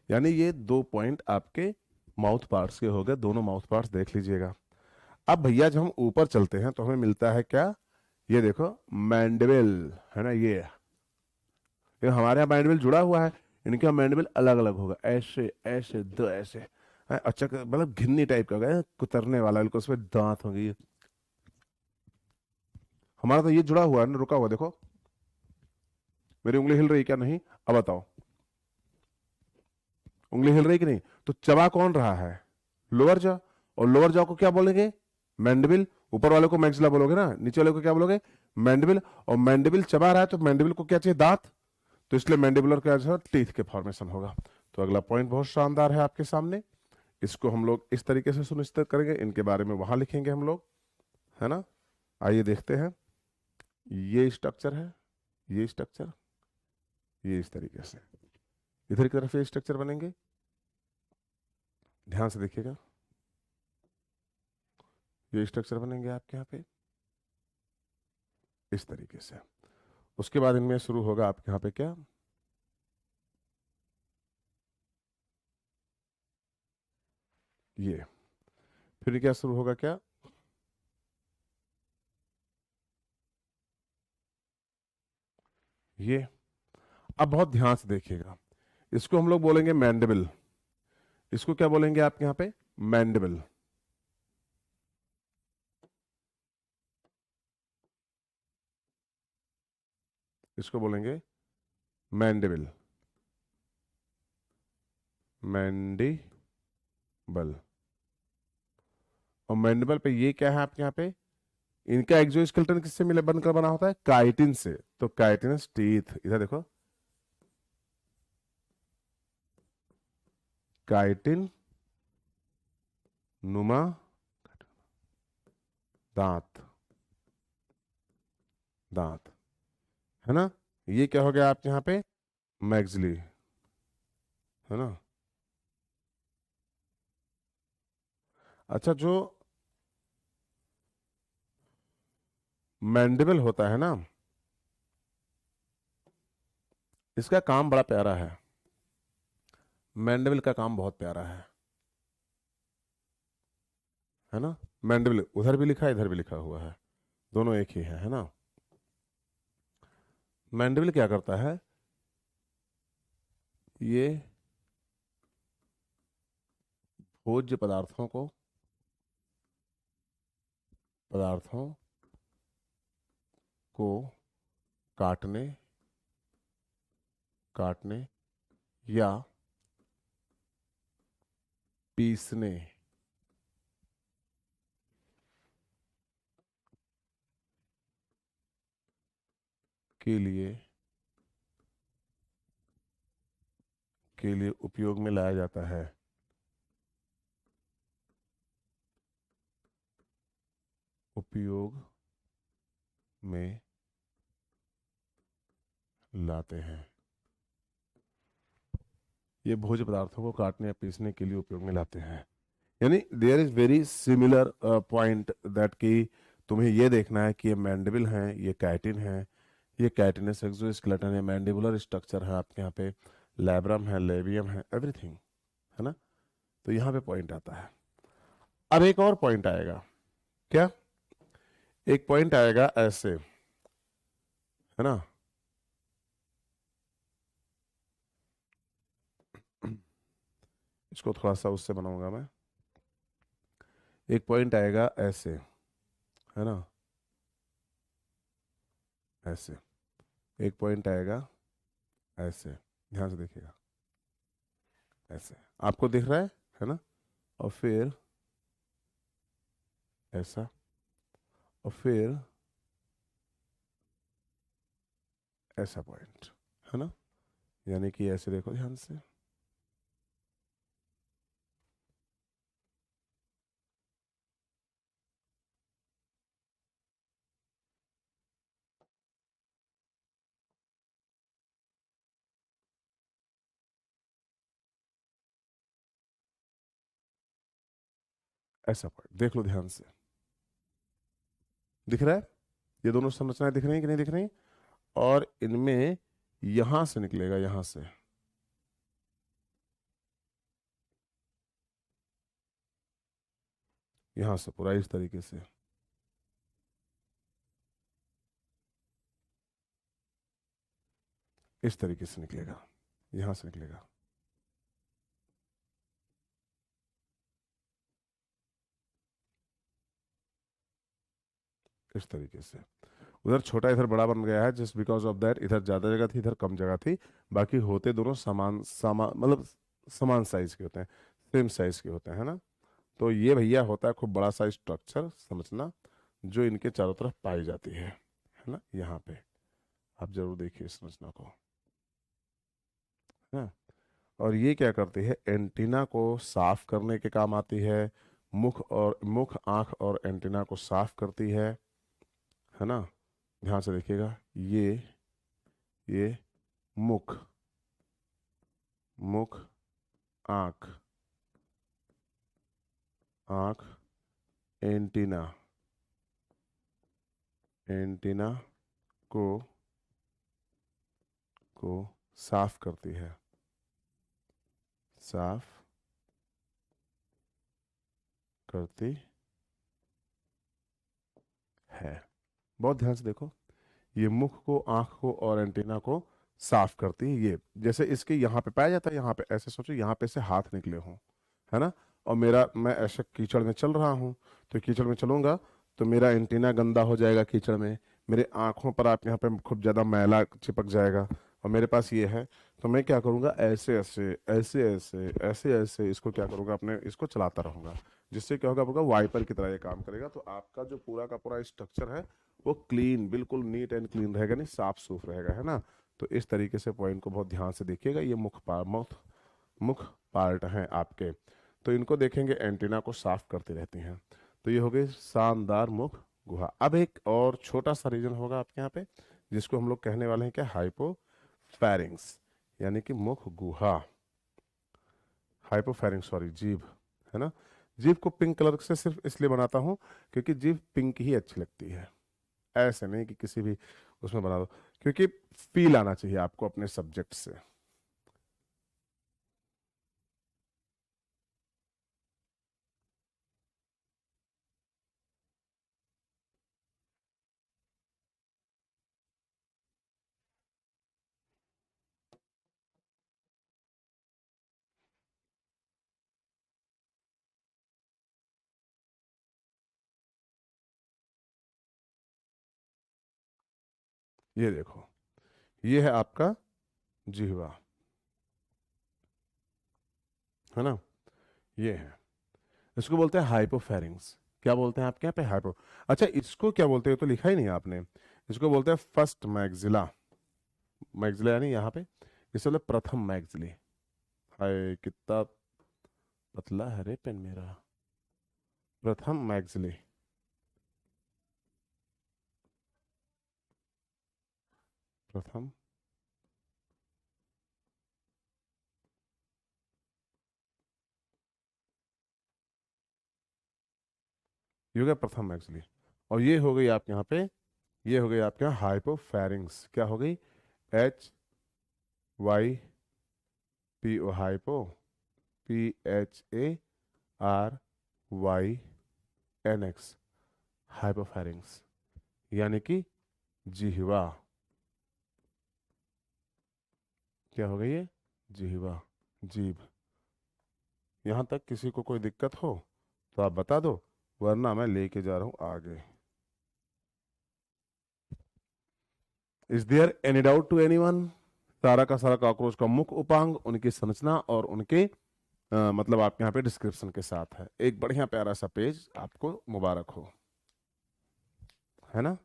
यानी ये 2 पॉइंट आपके माउथ पार्ट्स के हो गए, दोनों माउथ पार्ट्स देख लीजिएगा। अब भैया जब हम ऊपर चलते हैं तो हमें मिलता है क्या? ये देखो मैंडिबल, है ना? ये हमारे यहाँ मैंडिबल जुड़ा हुआ है, इनके यहाँ मैंडिबल अलग अलग होगा, ऐसे ऐसे दो ऐसे अच्छा मतलब घिन्नी टाइप का होगा, कुतरने वाला, बिल्कुल उसमें दांत होंगे। हमारा तो ये जुड़ा हुआ है ना, रुका हुआ, देखो मेरी उंगली हिल रही क्या? नहीं। अब बताओ, उंगली हिल रही कि नहीं? तो चबा कौन रहा है? Lower jaw. और लोअर जॉ को क्या बोलेंगे? मैंडिबल। ऊपर वाले को मैक्सिला बोलोगे ना, नीचे वाले को क्या बोलोगे? मैंडिबल। और मैंडिबल चबा रहा है तो मैंडिबल को क्या चाहिए? दांत। तो इसलिए मैंडिबुलर क्या है? टीथ के फॉर्मेशन होगा। तो अगला पॉइंट बहुत शानदार है आपके सामने, इसको हम लोग इस तरीके से सुनिश्चित करेंगे, इनके बारे में वहां लिखेंगे हम लोग, है ना? आइए देखते हैं। ये स्ट्रक्चर है, ये स्ट्रक्चर, ये इस तरीके से इधर की तरफ ये स्ट्रक्चर बनेंगे। ध्यान से देखिएगा, ये स्ट्रक्चर बनेंगे आपके यहाँ पे इस तरीके से। उसके बाद इनमें शुरू होगा आपके यहाँ पे क्या? ये फिर क्या शुरू होगा? क्या? ये। अब बहुत ध्यान से देखिएगा, इसको हम लोग बोलेंगे मैंडिबल। इसको क्या बोलेंगे आपके यहाँ पे? मैंडिबल। इसको बोलेंगे मैंडिबल, मैंडिबल। और मैंडिबल पे ये क्या है आपके यहाँ पे? इनका एक्सोस्केलेटन किससे मिले बनकर बना होता है? काइटिन से। तो काइटिनस टीथ, इधर देखो, काइटिन नुमा दांत, दांत, है ना? ये क्या हो गया आपके यहाँ पे? मैक्सिली, है ना? अच्छा, जो मैंडिबल होता है ना, इसका काम बड़ा प्यारा है। मैंडिबल का काम बहुत प्यारा है ना? मैंडिबल उधर भी लिखा है, इधर भी लिखा हुआ है, दोनों एक ही है ना? मैंडिबल क्या करता है? ये भोज्य पदार्थों को, पदार्थों को काटने, काटने या पीसने के लिए उपयोग में लाया जाता है। उपयोग में लाते हैं। ये भोज्य पदार्थों को काटने या पीसने के लिए उपयोग में लाते हैं। यानी there is very similar point that कि तुम्हें ये देखना है कि ये मैंडिबल है, ये कैटिन है, ये कैटिनस एक्सोस्केलेटन है, मैंडिबुलर स्ट्रक्चर है आपके यहाँ पे, लैब्रम है, लेबियम है, एवरीथिंग, है ना। तो यहाँ पे पॉइंट आता है। अब एक और पॉइंट आएगा। क्या? एक पॉइंट आएगा ऐसे, है ना। इसको थोड़ा सा उससे बनाऊंगा मैं। एक पॉइंट आएगा ऐसे, है ना, ऐसे। एक पॉइंट आएगा ऐसे, ध्यान से देखिएगा, ऐसे आपको दिख रहा है ना। और फिर ऐसा, और फिर ऐसा पॉइंट, है ना। यानी कि ऐसे देखो ध्यान से, ऐसा पॉइंट देख लो ध्यान से। दिख रहा है? ये दोनों संरचनाएं दिख रही हैं कि नहीं दिख रही? और इनमें यहां से निकलेगा, यहां से, यहां से पूरा इस तरीके से, इस तरीके से निकलेगा, यहां से निकलेगा। इस तरीके से। उधर छोटा इधर बड़ा बन गया है जस्ट बिकॉज ऑफ दैट, इधर ज्यादा जगह थी, इधर कम जगह थी। बाकी होते दोनों समान समान, मतलब समान साइज के होते हैं, सेम साइज के होते हैं, है ना। तो ये भैया होता है खूब बड़ा सा स्ट्रक्चर, समझना, जो इनके चारों तरफ पाई जाती है ना। यहाँ पे आप जरूर देखिए इस संरचना को, है ना। और ये क्या करती है, एंटीना को साफ करने के काम आती है। मुख, आंख और एंटीना को साफ करती है ना। ध्यान से देखिएगा, ये मुख, मुख, आंख, आंख, एंटीना, एंटीना को को साफ करती है, साफ करती है। बहुत ध्यान से देखो, ये मुख को, आंख को और एंटीना को साफ करती है। ये जैसे इसके यहाँ पे पाया जाता है, यहाँ पे ऐसे सोचो, यहाँ पे से हाथ निकले हों, है ना। और मेरा, मैं ऐसे कीचड़ में चल रहा हूँ, तो कीचड़ में चलूंगा तो मेरा एंटीना गंदा हो जाएगा कीचड़ में, मेरे आंखों पर आप यहाँ पे खूब ज्यादा मैला चिपक जाएगा। और मेरे पास ये है, तो मैं क्या करूंगा, ऐसे ऐसे ऐसे ऐसे ऐसे ऐसे इसको क्या करूंगा, अपने इसको चलाता रहूंगा। जिससे क्या होगा, आपका वाइपर की तरह ये काम करेगा। तो आपका जो पूरा का पूरा स्ट्रक्चर है वो क्लीन, बिल्कुल नीट एंड क्लीन रहेगा, नहीं साफ सूफ रहेगा, है ना। तो इस तरीके से पॉइंट को बहुत ध्यान से देखिएगा। ये मुख पार्ट हैं आपके। तो इनको देखेंगे, एंटीना को साफ करती रहती हैं। तो ये हो गई शानदार मुख गुहा। अब एक और छोटा सा रीजन होगा आपके यहाँ पे, जिसको हम लोग कहने वाले हैं क्या, हाइपोफैरिंग्स, यानी कि मुख गुहा। हाइपोफैरिंग्स, सॉरी, जीभ, है ना। जीभ को पिंक कलर से सिर्फ इसलिए बनाता हूँ क्योंकि जीभ पिंक ही अच्छी लगती है, ऐसे नहीं कि किसी भी उसमें बना दो, क्योंकि फील आना चाहिए आपको अपने सब्जेक्ट से। ये देखो, ये है आपका जिह्वा, है ना, ये है। इसको बोलते हैं हाइपोफैरिंग्स। क्या बोलते हैं आपके यहाँ पे, हाइपो। अच्छा, इसको क्या बोलते हैं, तो लिखा ही नहीं आपने। इसको बोलते हैं फर्स्ट मैग्जिला। मैग्जिला यानी यहाँ पे, इसे बोलते प्रथम मैग्जिली। हाय कितना पतला है रे पेन मेरा। प्रथम मैग्जिली, प्रथम ये हो गया प्रथम एक्चुअली, और ये हो गई आपके यहाँ पे, ये हो गई आपके यहाँ हाइपोफैरिंग्स। क्या हो गई? HYPO हाइपो, PHARYNX हाइपोफैरिंग्स, यानी कि जिह्वा। क्या हो गई ये? जिह्वा, जीभ। यहां तक किसी को कोई दिक्कत हो तो आप बता दो, वरना मैं लेके जा रहा हूं आगे। Is there any doubt to anyone? सारा का सारा कॉकरोच का मुख्य उपांग, उनकी संरचना और उनके मतलब आपके यहाँ पे डिस्क्रिप्शन के साथ है। एक बढ़िया प्यारा सा पेज, आपको मुबारक हो, है ना।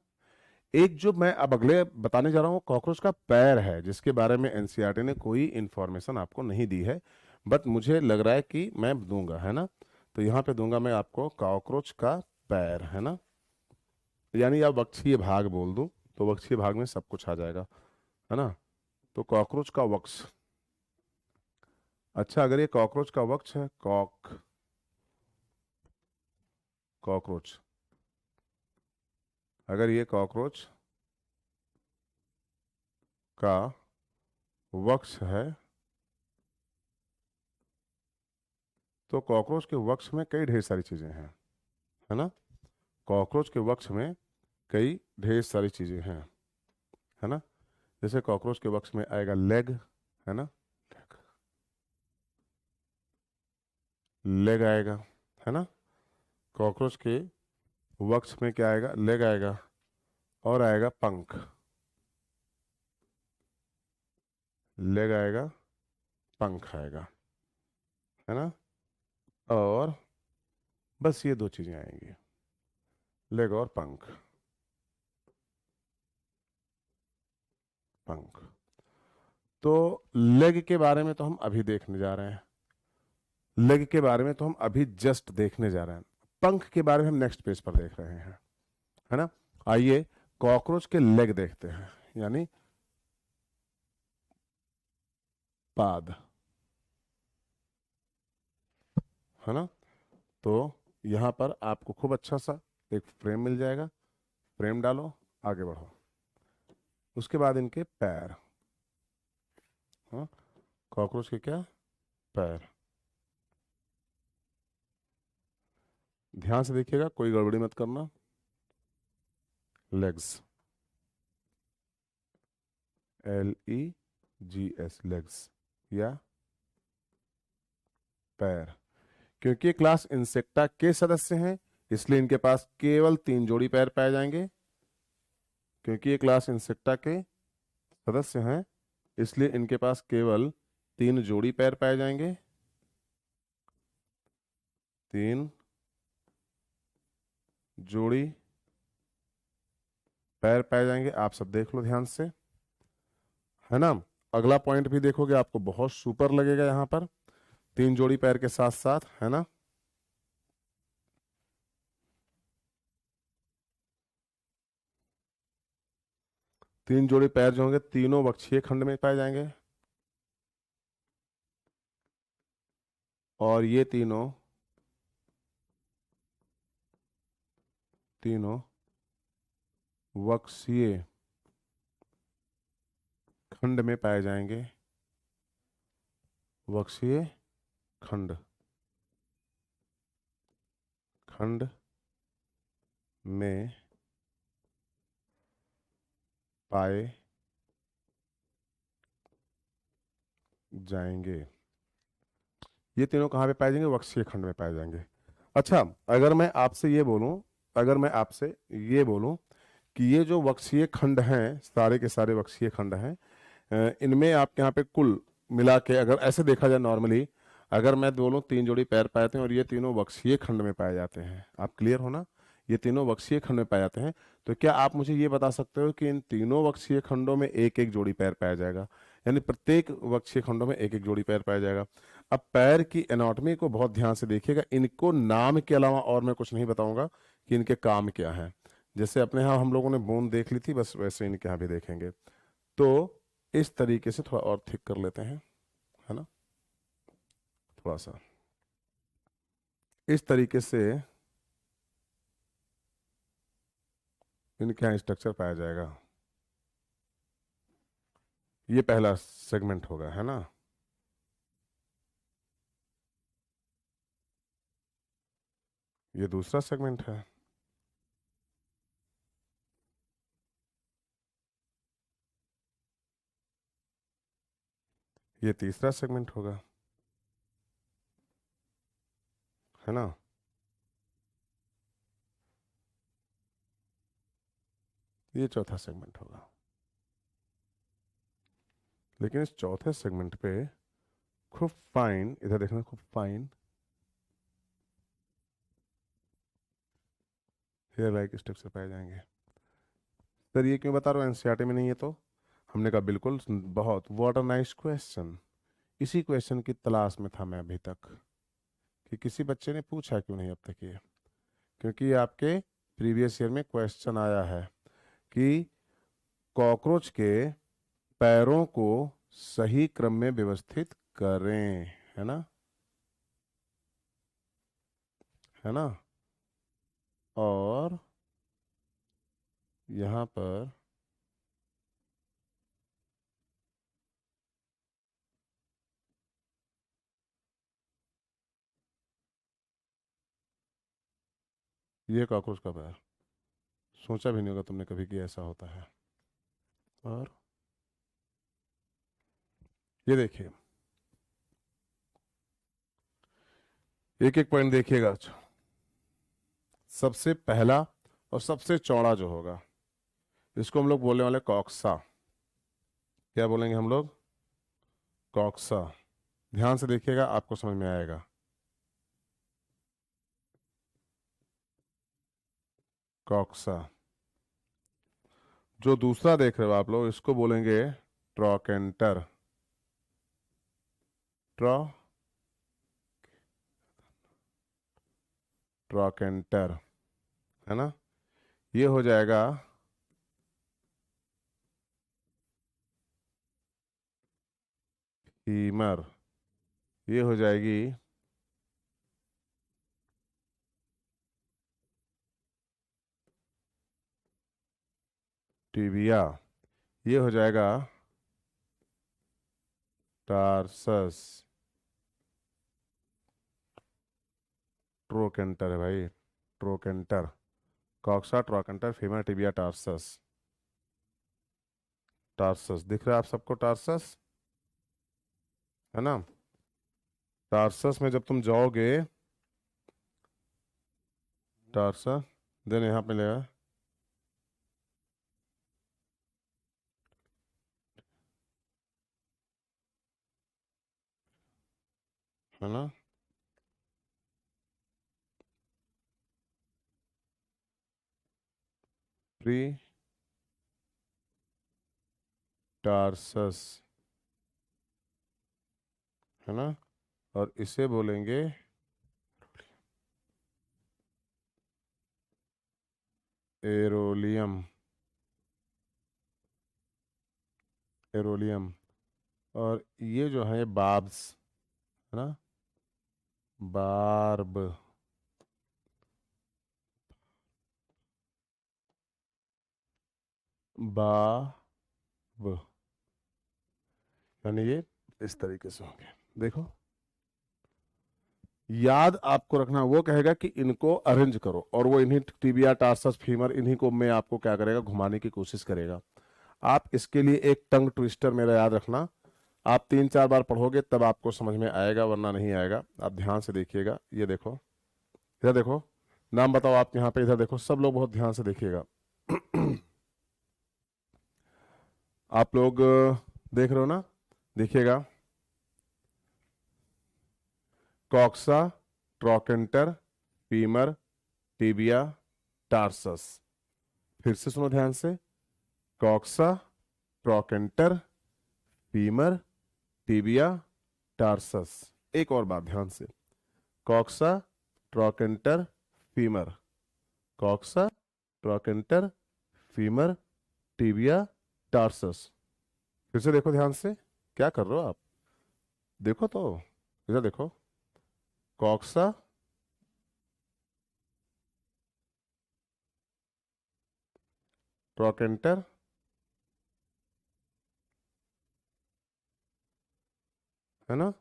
एक जो मैं अब अगले बताने जा रहा हूँ कॉकरोच का पैर है, जिसके बारे में एनसीईआरटी ने कोई इंफॉर्मेशन आपको नहीं दी है, बट मुझे लग रहा है कि मैं दूंगा, है ना। तो यहाँ पे दूंगा मैं आपको कॉकरोच का पैर, है ना, यानी आप वक्षीय भाग बोल दूं तो वक्षीय भाग में सब कुछ आ जाएगा, है ना। तो कॉकरोच का वक्ष, अच्छा अगर ये कॉकरोच का वक्ष है, कॉकरोच, अगर ये कॉकरोच का वक्ष है, तो कॉकरोच के वक्ष में कई ढेर सारी चीजें हैं, है ना। कॉकरोच के वक्ष में कई ढेर सारी चीजें हैं, है ना। जैसे कॉकरोच के वक्ष में आएगा लेग, है ना, लेग आएगा, है ना। कॉकरोच के वक्ष में क्या आएगा? लेग आएगा, और आएगा पंख, लेग आएगा, पंख आएगा, है ना। और बस ये दो चीजें आएंगी, लेग और पंख, पंख। तो लेग के बारे में तो हम अभी देखने जा रहे हैं, लेग के बारे में तो हम अभी जस्ट देखने जा रहे हैं, पंख के बारे में हम नेक्स्ट पेज पर देख रहे हैं, है ना। आइए कॉकरोच के लेग देखते हैं, यानी पाद, है ना। तो यहां पर आपको खूब अच्छा सा एक फ्रेम मिल जाएगा, फ्रेम डालो, आगे बढ़ो। उसके बाद इनके पैर, हाँ, कॉकरोच के क्या? पैर। ध्यान से देखिएगा, कोई गड़बड़ी मत करना। लेग्स, LEGS, लेग्स या पैर। क्योंकि ये क्लास इंसेक्टा के सदस्य हैं, इसलिए इनके पास केवल 3 जोड़ी पैर पाए जाएंगे। क्योंकि ये क्लास इंसेक्टा के सदस्य हैं, इसलिए इनके पास केवल 3 जोड़ी पैर पाए जाएंगे, 3 जोड़ी पैर पाए जाएंगे। आप सब देख लो ध्यान से, है ना। अगला पॉइंट भी देखोगे आपको बहुत सुपर लगेगा, यहां पर 3 जोड़ी पैर के साथ साथ, है ना। 3 जोड़ी पैर जो होंगे तीनों वक्षीय खंड में पाए जाएंगे, और ये तीनों तीनों वक्षीय खंड में पाए जाएंगे, वक्षीय खंड, खंड में पाए जाएंगे। ये तीनों कहाँ पे पाए जाएंगे? वक्षीय खंड में पाए जाएंगे। अच्छा, अगर मैं आपसे ये बोलूं, अगर मैं आपसे ये बोलूं कि ये जो वक्षीय खंड हैं, सारे के सारे वक्षीय खंड हैं, इनमें आपके यहाँ पे कुल मिला के अगर ऐसे देखा जाए नॉर्मली, अगर मैं बोलूं 3 जोड़ी पैर पाए जाते हैं और ये तीनों वक्षीय खंड में पाए जाते हैं, आप क्लियर हो ना, ये तीनों वक्षीय खंड में पाए जाते हैं, तो क्या आप मुझे ये बता सकते हो कि इन तीनों वक्षीय खंडों में एक एक जोड़ी पैर पाया जाएगा? यानी प्रत्येक वक्षीय खंडों में एक एक जोड़ी पैर पाया जाएगा। अब पैर की एनाटॉमी को बहुत ध्यान से देखिएगा, इनको नाम के अलावा और मैं कुछ नहीं बताऊंगा कि इनके काम क्या है। जैसे अपने यहाँ हम लोगों ने बूंद देख ली थी, बस वैसे इनके यहाँ भी देखेंगे। तो इस तरीके से थोड़ा और थिक कर लेते हैं, है ना, थोड़ा सा इस तरीके से इनके यहाँ स्ट्रक्चर पाया जाएगा। ये पहला सेगमेंट होगा, है ना। ये दूसरा सेगमेंट है। ये तीसरा सेगमेंट होगा, है ना। ये चौथा सेगमेंट होगा। लेकिन इस चौथे सेगमेंट पे खूब फाइन, इधर देखना, खूब फाइन हेयर लाइक स्ट्रक्चर पाए जाएंगे। सर ये क्यों बता रहा हूँ, एनसीईआरटी में नहीं है तो? हमने कहा बिल्कुल, बहुत, व्हाट अ नाइस क्वेश्चन। इसी क्वेश्चन की तलाश में था मैं अभी तक, कि किसी बच्चे ने पूछा क्यों नहीं अब तक ये। क्योंकि ये आपके प्रीवियस ईयर में क्वेश्चन आया है कि कॉकरोच के पैरों को सही क्रम में व्यवस्थित करें, है ना, है ना। और यहाँ पर ये कॉकरोच का पैर, सोचा भी नहीं होगा तुमने कभी कि ऐसा होता है। और ये देखिए, एक एक पॉइंट देखिएगा। सबसे पहला और सबसे चौड़ा जो होगा, इसको हम लोग बोलने वाले कॉक्सा। क्या बोलेंगे हम लोग? कॉक्सा। ध्यान से देखिएगा, आपको समझ में आएगा। कॉक्सा। जो दूसरा देख रहे हो आप लोग, इसको बोलेंगे ट्रॉकेंटर। ट्रॉ ट्रॉकेंटर, है ना। ये हो जाएगा फीमर। ये हो जाएगी टिबिया। ये हो जाएगा टार्सस। ट्रोकेंटर है भाई, trochanter. Coxa, trochanter, femur, tibia, tarsus. Tarsus दिख रहा है आप सबको? टार्सस, है ना। टार्सस में जब तुम जाओगे, टार्सस, देन यहाँ पे लेगा, है ना। प्री टार्सस, है ना। और इसे बोलेंगे एरोलियम। एरोलियम। और ये जो है बार्ब्स, है ना। बार्ब। बाब, यानी ये इस तरीके से होंगे। देखो, याद आपको रखना, वो कहेगा कि इनको अरेंज करो, और वो इन्हीं टिबिया, टार्सस, फीमर, इन्हीं को में आपको क्या करेगा, घुमाने की कोशिश करेगा। आप इसके लिए एक टंग ट्विस्टर मेरा याद रखना। आप 3-4 बार पढ़ोगे तब आपको समझ में आएगा, वरना नहीं आएगा। आप ध्यान से देखिएगा। ये देखो, इधर देखो, नाम बताओ आप यहाँ पे, इधर देखो, सब लोग बहुत ध्यान से देखिएगा। आप लोग देख रहे हो ना? देखिएगा, coxa, trochanter, femur, tibia, tarsus. फिर से सुनो ध्यान से, coxa, trochanter, femur, tibia, tarsus. एक और बात ध्यान से, coxa, trochanter, femur, coxa, trochanter, femur, tibia, tarsus. फिर से देखो ध्यान से, क्या कर रहे हो आप? देखो तो, इधर देखो, कॉक्सा, ट्रोकेंटर, है ना,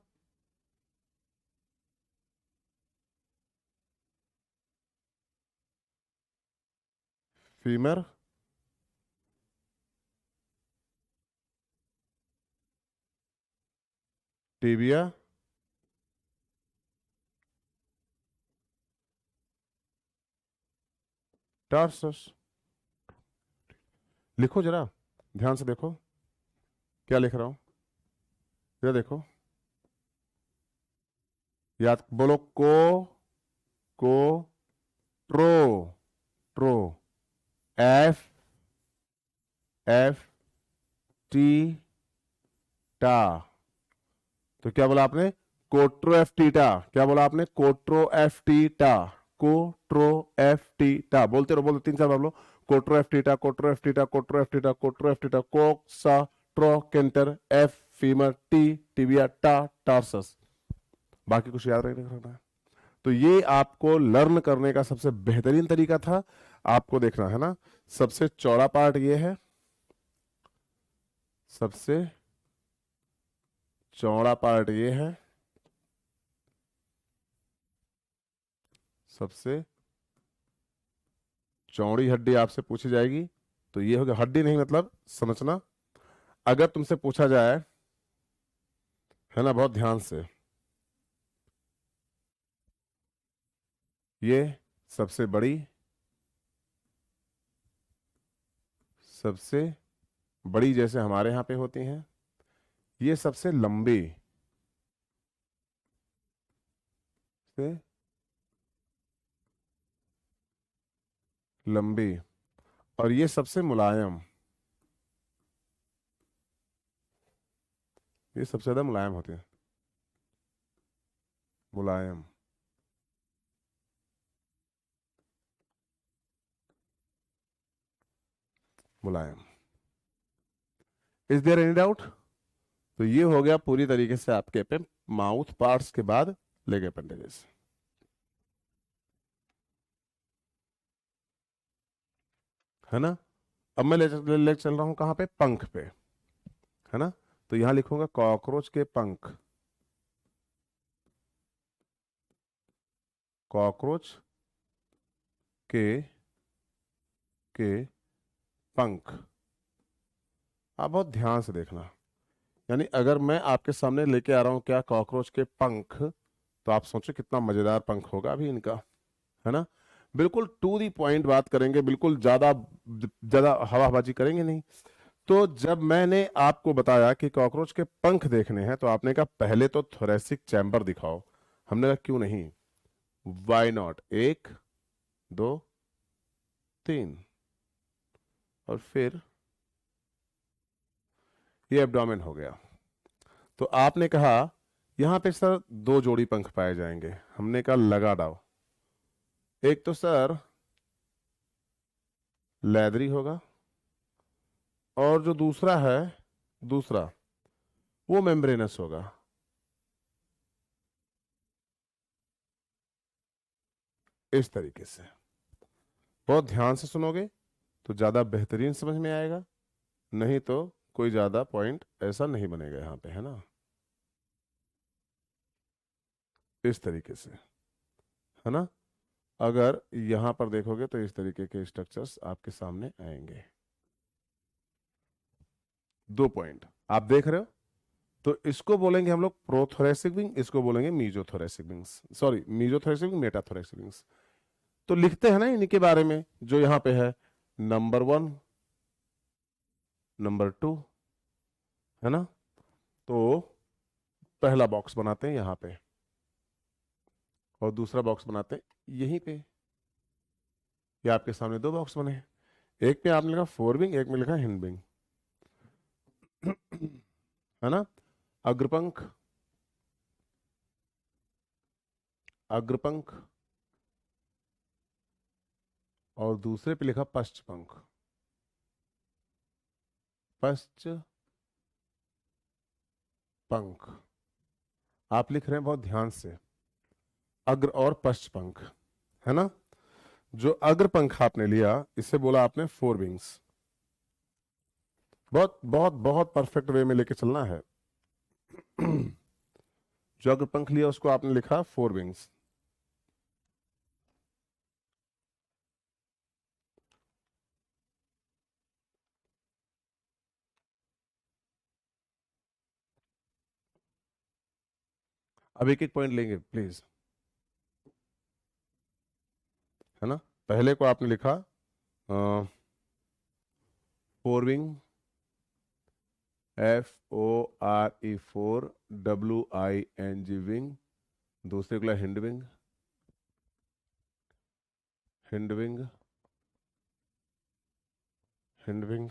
फीमर, टिबिया, टार्सस। लिखो जरा, ध्यान से देखो क्या लिख रहा हूं, जरा देखो, याद बोलो, को ट्रो, ट्रो, एफ, एफ, टी, टा। तो क्या बोला आपने, कोट्रो एफ टीटा, क्या बोला आपने, कोट्रो एफ टीटा, कोट्रो एफ टीटा, बोलते रहो, बोलते 3 4 बार बोलो, कोट्रो एफ टीटा, कोट्रो एफ टीटा, कोट्रो एफ टीटा, कोट्रो एफ टीटा, coxa, trochanter, F, femur, टी, टिबिया, टा, टार्सस। बाकी कुछ याद रखना है। तो ये आपको लर्न करने का सबसे बेहतरीन तरीका था, आपको देखना है ना। सबसे चौड़ा पार्ट ये है, सबसे चौड़ा पार्ट ये है, सबसे चौड़ी हड्डी आपसे पूछी जाएगी तो ये होगा, हड्डी नहीं मतलब समझना, अगर तुमसे पूछा जाए, है ना, बहुत ध्यान से, ये सबसे बड़ी, सबसे बड़ी जैसे हमारे यहां पे होती हैं, ये सबसे लंबी, से लंबी, और ये सबसे मुलायम, ये सबसे ज्यादा मुलायम होती है, मुलायम, मुलायम। Is there any doubt? तो ये हो गया पूरी तरीके से आपके पे माउथ पार्ट्स के बाद लेग अपेंडेजेस। है ना। अब मैं ले चल रहा हूं कहां पे, पंख पे, है ना। तो यहां लिखूंगा कॉकरोच के पंख, कॉकरोच के के पंख। आप बहुत ध्यान से देखना, यानी अगर मैं आपके सामने लेके आ रहा हूं क्या, कॉकरोच के पंख, तो आप सोचो कितना मजेदार पंख होगा अभी इनका, है ना। बिल्कुल टू दी पॉइंट बात करेंगे, बिल्कुल ज्यादा ज्यादा हवाबाजी करेंगे नहीं। तो जब मैंने आपको बताया कि कॉकरोच के पंख देखने हैं, तो आपने कहा पहले तो थोरेसिक चैम्बर दिखाओ। हमने कहा क्यों नहीं, वाई नॉट, 1 2 3, और फिर ये एब्डोमेन हो गया। तो आपने कहा यहां पे सर 2 जोड़ी पंख पाए जाएंगे, हमने कहा लगा डाओ। एक तो सर लेदरी होगा, और जो दूसरा है, दूसरा वो मेम्ब्रेनस होगा। इस तरीके से बहुत ध्यान से सुनोगे तो ज्यादा बेहतरीन समझ में आएगा, नहीं तो कोई ज्यादा पॉइंट ऐसा नहीं बनेगा यहां पे, है ना। इस तरीके से, है ना। अगर यहां पर देखोगे तो इस तरीके के स्ट्रक्चर्स आपके सामने आएंगे। 2 पॉइंट आप देख रहे हो, तो इसको बोलेंगे हम लोग प्रोथोरेसिक विंग, इसको बोलेंगे मीजोथोरेसिक wings, sorry मीजोथोरेसिक wing, metathoracic wings. तो लिखते हैं ना इनके बारे में जो यहां पे है, नंबर 1, नंबर 2, है ना। तो पहला बॉक्स बनाते हैं यहां पे, और दूसरा बॉक्स बनाते हैं यहीं पे। ये आपके सामने 2 बॉक्स बने हैं, एक पे आपने लिखा फोर विंग, एक में लिखा हिंड विंग, है ना। अग्रपंख, अग्रपंख, और दूसरे पे लिखा पश्चपंख, पश्च पंख। आप लिख रहे हैं बहुत ध्यान से, अग्र और पश्चपंख, है ना। जो अग्र पंख आपने लिया, इसे बोला आपने फोर विंग्स, बहुत बहुत बहुत परफेक्ट वे में लेके चलना है। जो अगर पंख लिया उसको आपने लिखा 4 विंग्स। अब एक एक पॉइंट लेंगे प्लीज, है ना। पहले को आपने लिखा 4 विंग, FORE 4, WING विंग। दूसरे को hind wing, hind wing, hind wing.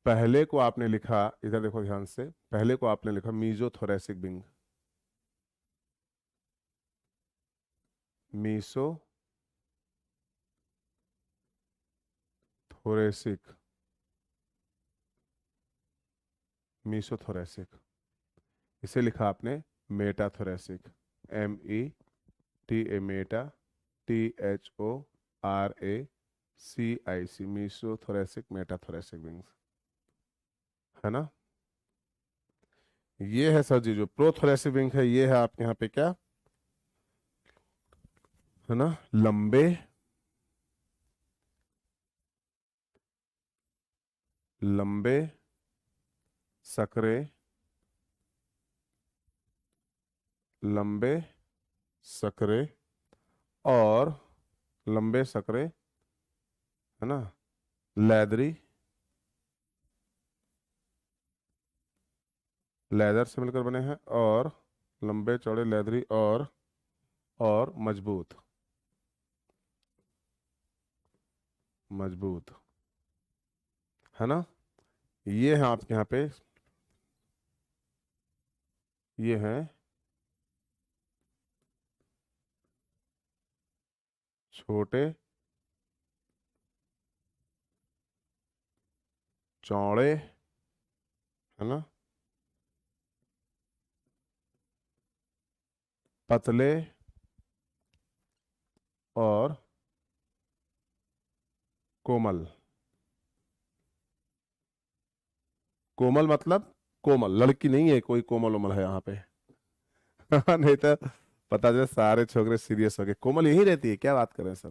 पहले को आपने लिखा, इधर देखो ध्यान से, पहले को आपने लिखा मीजोथोरैसिक विंग, मीसो थोरेसिक, मीसोथोरैसिक। इसे लिखा आपने मेटाथोरैसिक, META, मेटा, THORACIC, मीसोथोरैसिक मेटाथोरैसिक विंग्स, है ना। ये है सर जी जो प्रोथोरैसिक विंग है, ये है आपके यहाँ पे क्या, है ना, लंबे, लंबे सकरे, लंबे सकरे और लंबे सकरे, है ना, लेदरी, लेदर से मिलकर बने हैं, और लंबे चौड़े लेदरी और मजबूत, मजबूत, है ना। ये है आपके यहाँ पे, ये हैं छोटे, चौड़े, है ना, पतले और कोमल। कोमल मतलब कोमल, लड़की नहीं है कोई कोमल उमल है यहाँ पे। नहीं तो पता चले सारे छोकरे सीरियस हो गए, कोमल यही रहती है, क्या बात कर रहे हैं सर।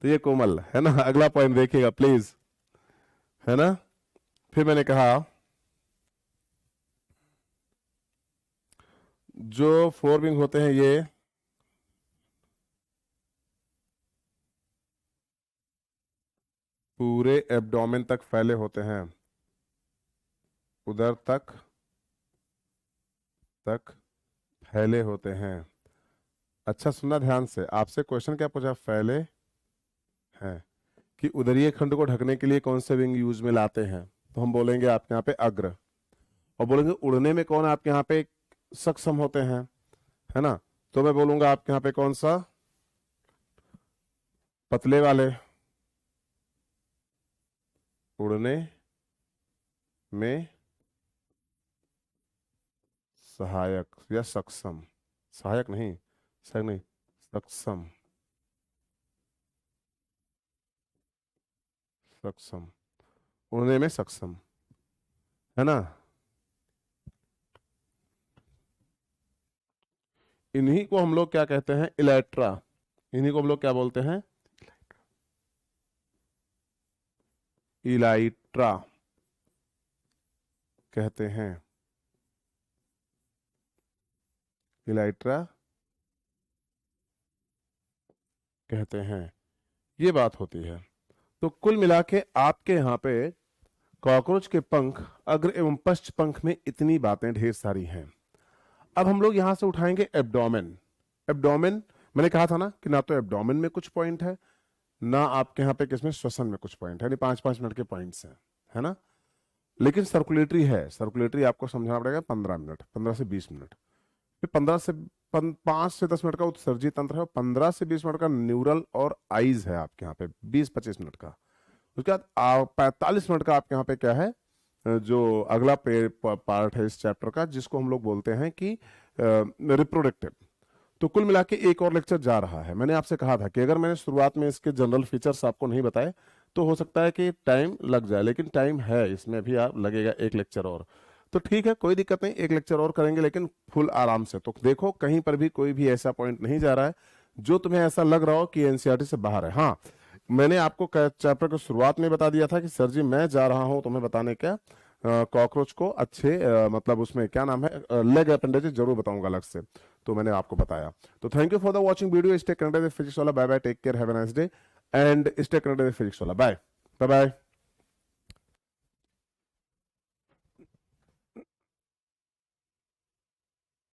तो ये कोमल है ना। अगला पॉइंट देखिएगा प्लीज, है ना। फिर मैंने कहा जो 4 विंग होते हैं ये पूरे एब्डोमेन तक फैले होते हैं, उधर तक फैले होते हैं। अच्छा सुनना ध्यान से, आपसे क्वेश्चन क्या पूछा, फैले हैं, कि उदरीय खंड को ढकने के लिए कौन से विंग यूज में लाते हैं। तो हम बोलेंगे आपके यहाँ पे अग्र, और बोलेंगे उड़ने में कौन आपके यहाँ पे सक्षम होते हैं, है ना। तो मैं बोलूंगा आपके यहाँ पे कौन सा, पतले वाले, उड़ने में सहायक या सक्षम, सहायक नहीं, सहायक नहीं, सक्षम, सक्षम, उड़ने में सक्षम, है ना। इन्हीं को हम लोग क्या कहते हैं, इलेक्ट्रा। इन्हीं को हम लोग क्या बोलते हैं, इलाइट्रा कहते हैं, इलाइट्रा कहते हैं। ये बात होती है। तो कुल मिला के आपके यहाँ पे कॉकरोच के पंख, अग्र एवं पश्च पंख में इतनी बातें ढेर सारी हैं। अब हम लोग यहां से उठाएंगे एब्डोमेन। एब्डोमेन मैंने कहा था ना कि ना तो एब्डोमेन में कुछ पॉइंट है, ना आपके यहाँ पे किसमें, श्वसन में कुछ पॉइंट है, यानी 5-5 मिनट के पॉइंट्स हैं, है ना। लेकिन सर्कुलेटरी है, सर्कुलेटरी आपको समझना पड़ेगा 15 मिनट, 15 से 20 मिनट। फिर 5 से 10 मिनट का उत्सर्जी तंत्र है, 15 से 20 मिनट का न्यूरल और आईज है आपके यहाँ पे, 20-25 मिनट का। उसके बाद 45 मिनट का आपके यहाँ पे क्या है, जो अगला पार्ट है इस चैप्टर का, जिसको हम लोग बोलते हैं कि रिप्रोडक्टिव। तो कुल मिला के एक और लेक्चर जा रहा है। मैंने आपसे कहा था कि अगर मैंने शुरुआत में इसके जनरल फीचर्स आपको नहीं बताए तो हो सकता है कि टाइम लग जाए, लेकिन टाइम है इसमें भी, आप लगेगा एक लेक्चर और। तो ठीक है, कोई दिक्कत नहीं, एक लेक्चर और करेंगे लेकिन फुल आराम से। तो देखो कहीं पर भी कोई भी ऐसा पॉइंट नहीं जा रहा है जो तुम्हें ऐसा लग रहा हो कि एनसीईआरटी से बाहर है। हाँ, मैंने आपको चैप्टर की शुरुआत में बता दिया था कि सर जी मैं जा रहा हूं तुम्हें बताने क्या, कॉकरोच को अच्छे मतलब उसमें क्या नाम है, लेग अपेंडेजेस जरूर बताऊंगा अलग से। तो मैंने आपको बताया। तो thank you for the watching video. Stay connected with Physics Wallah. Bye bye, take care, have a nice day and stay connected with Physics Wallah. Bye bye bye.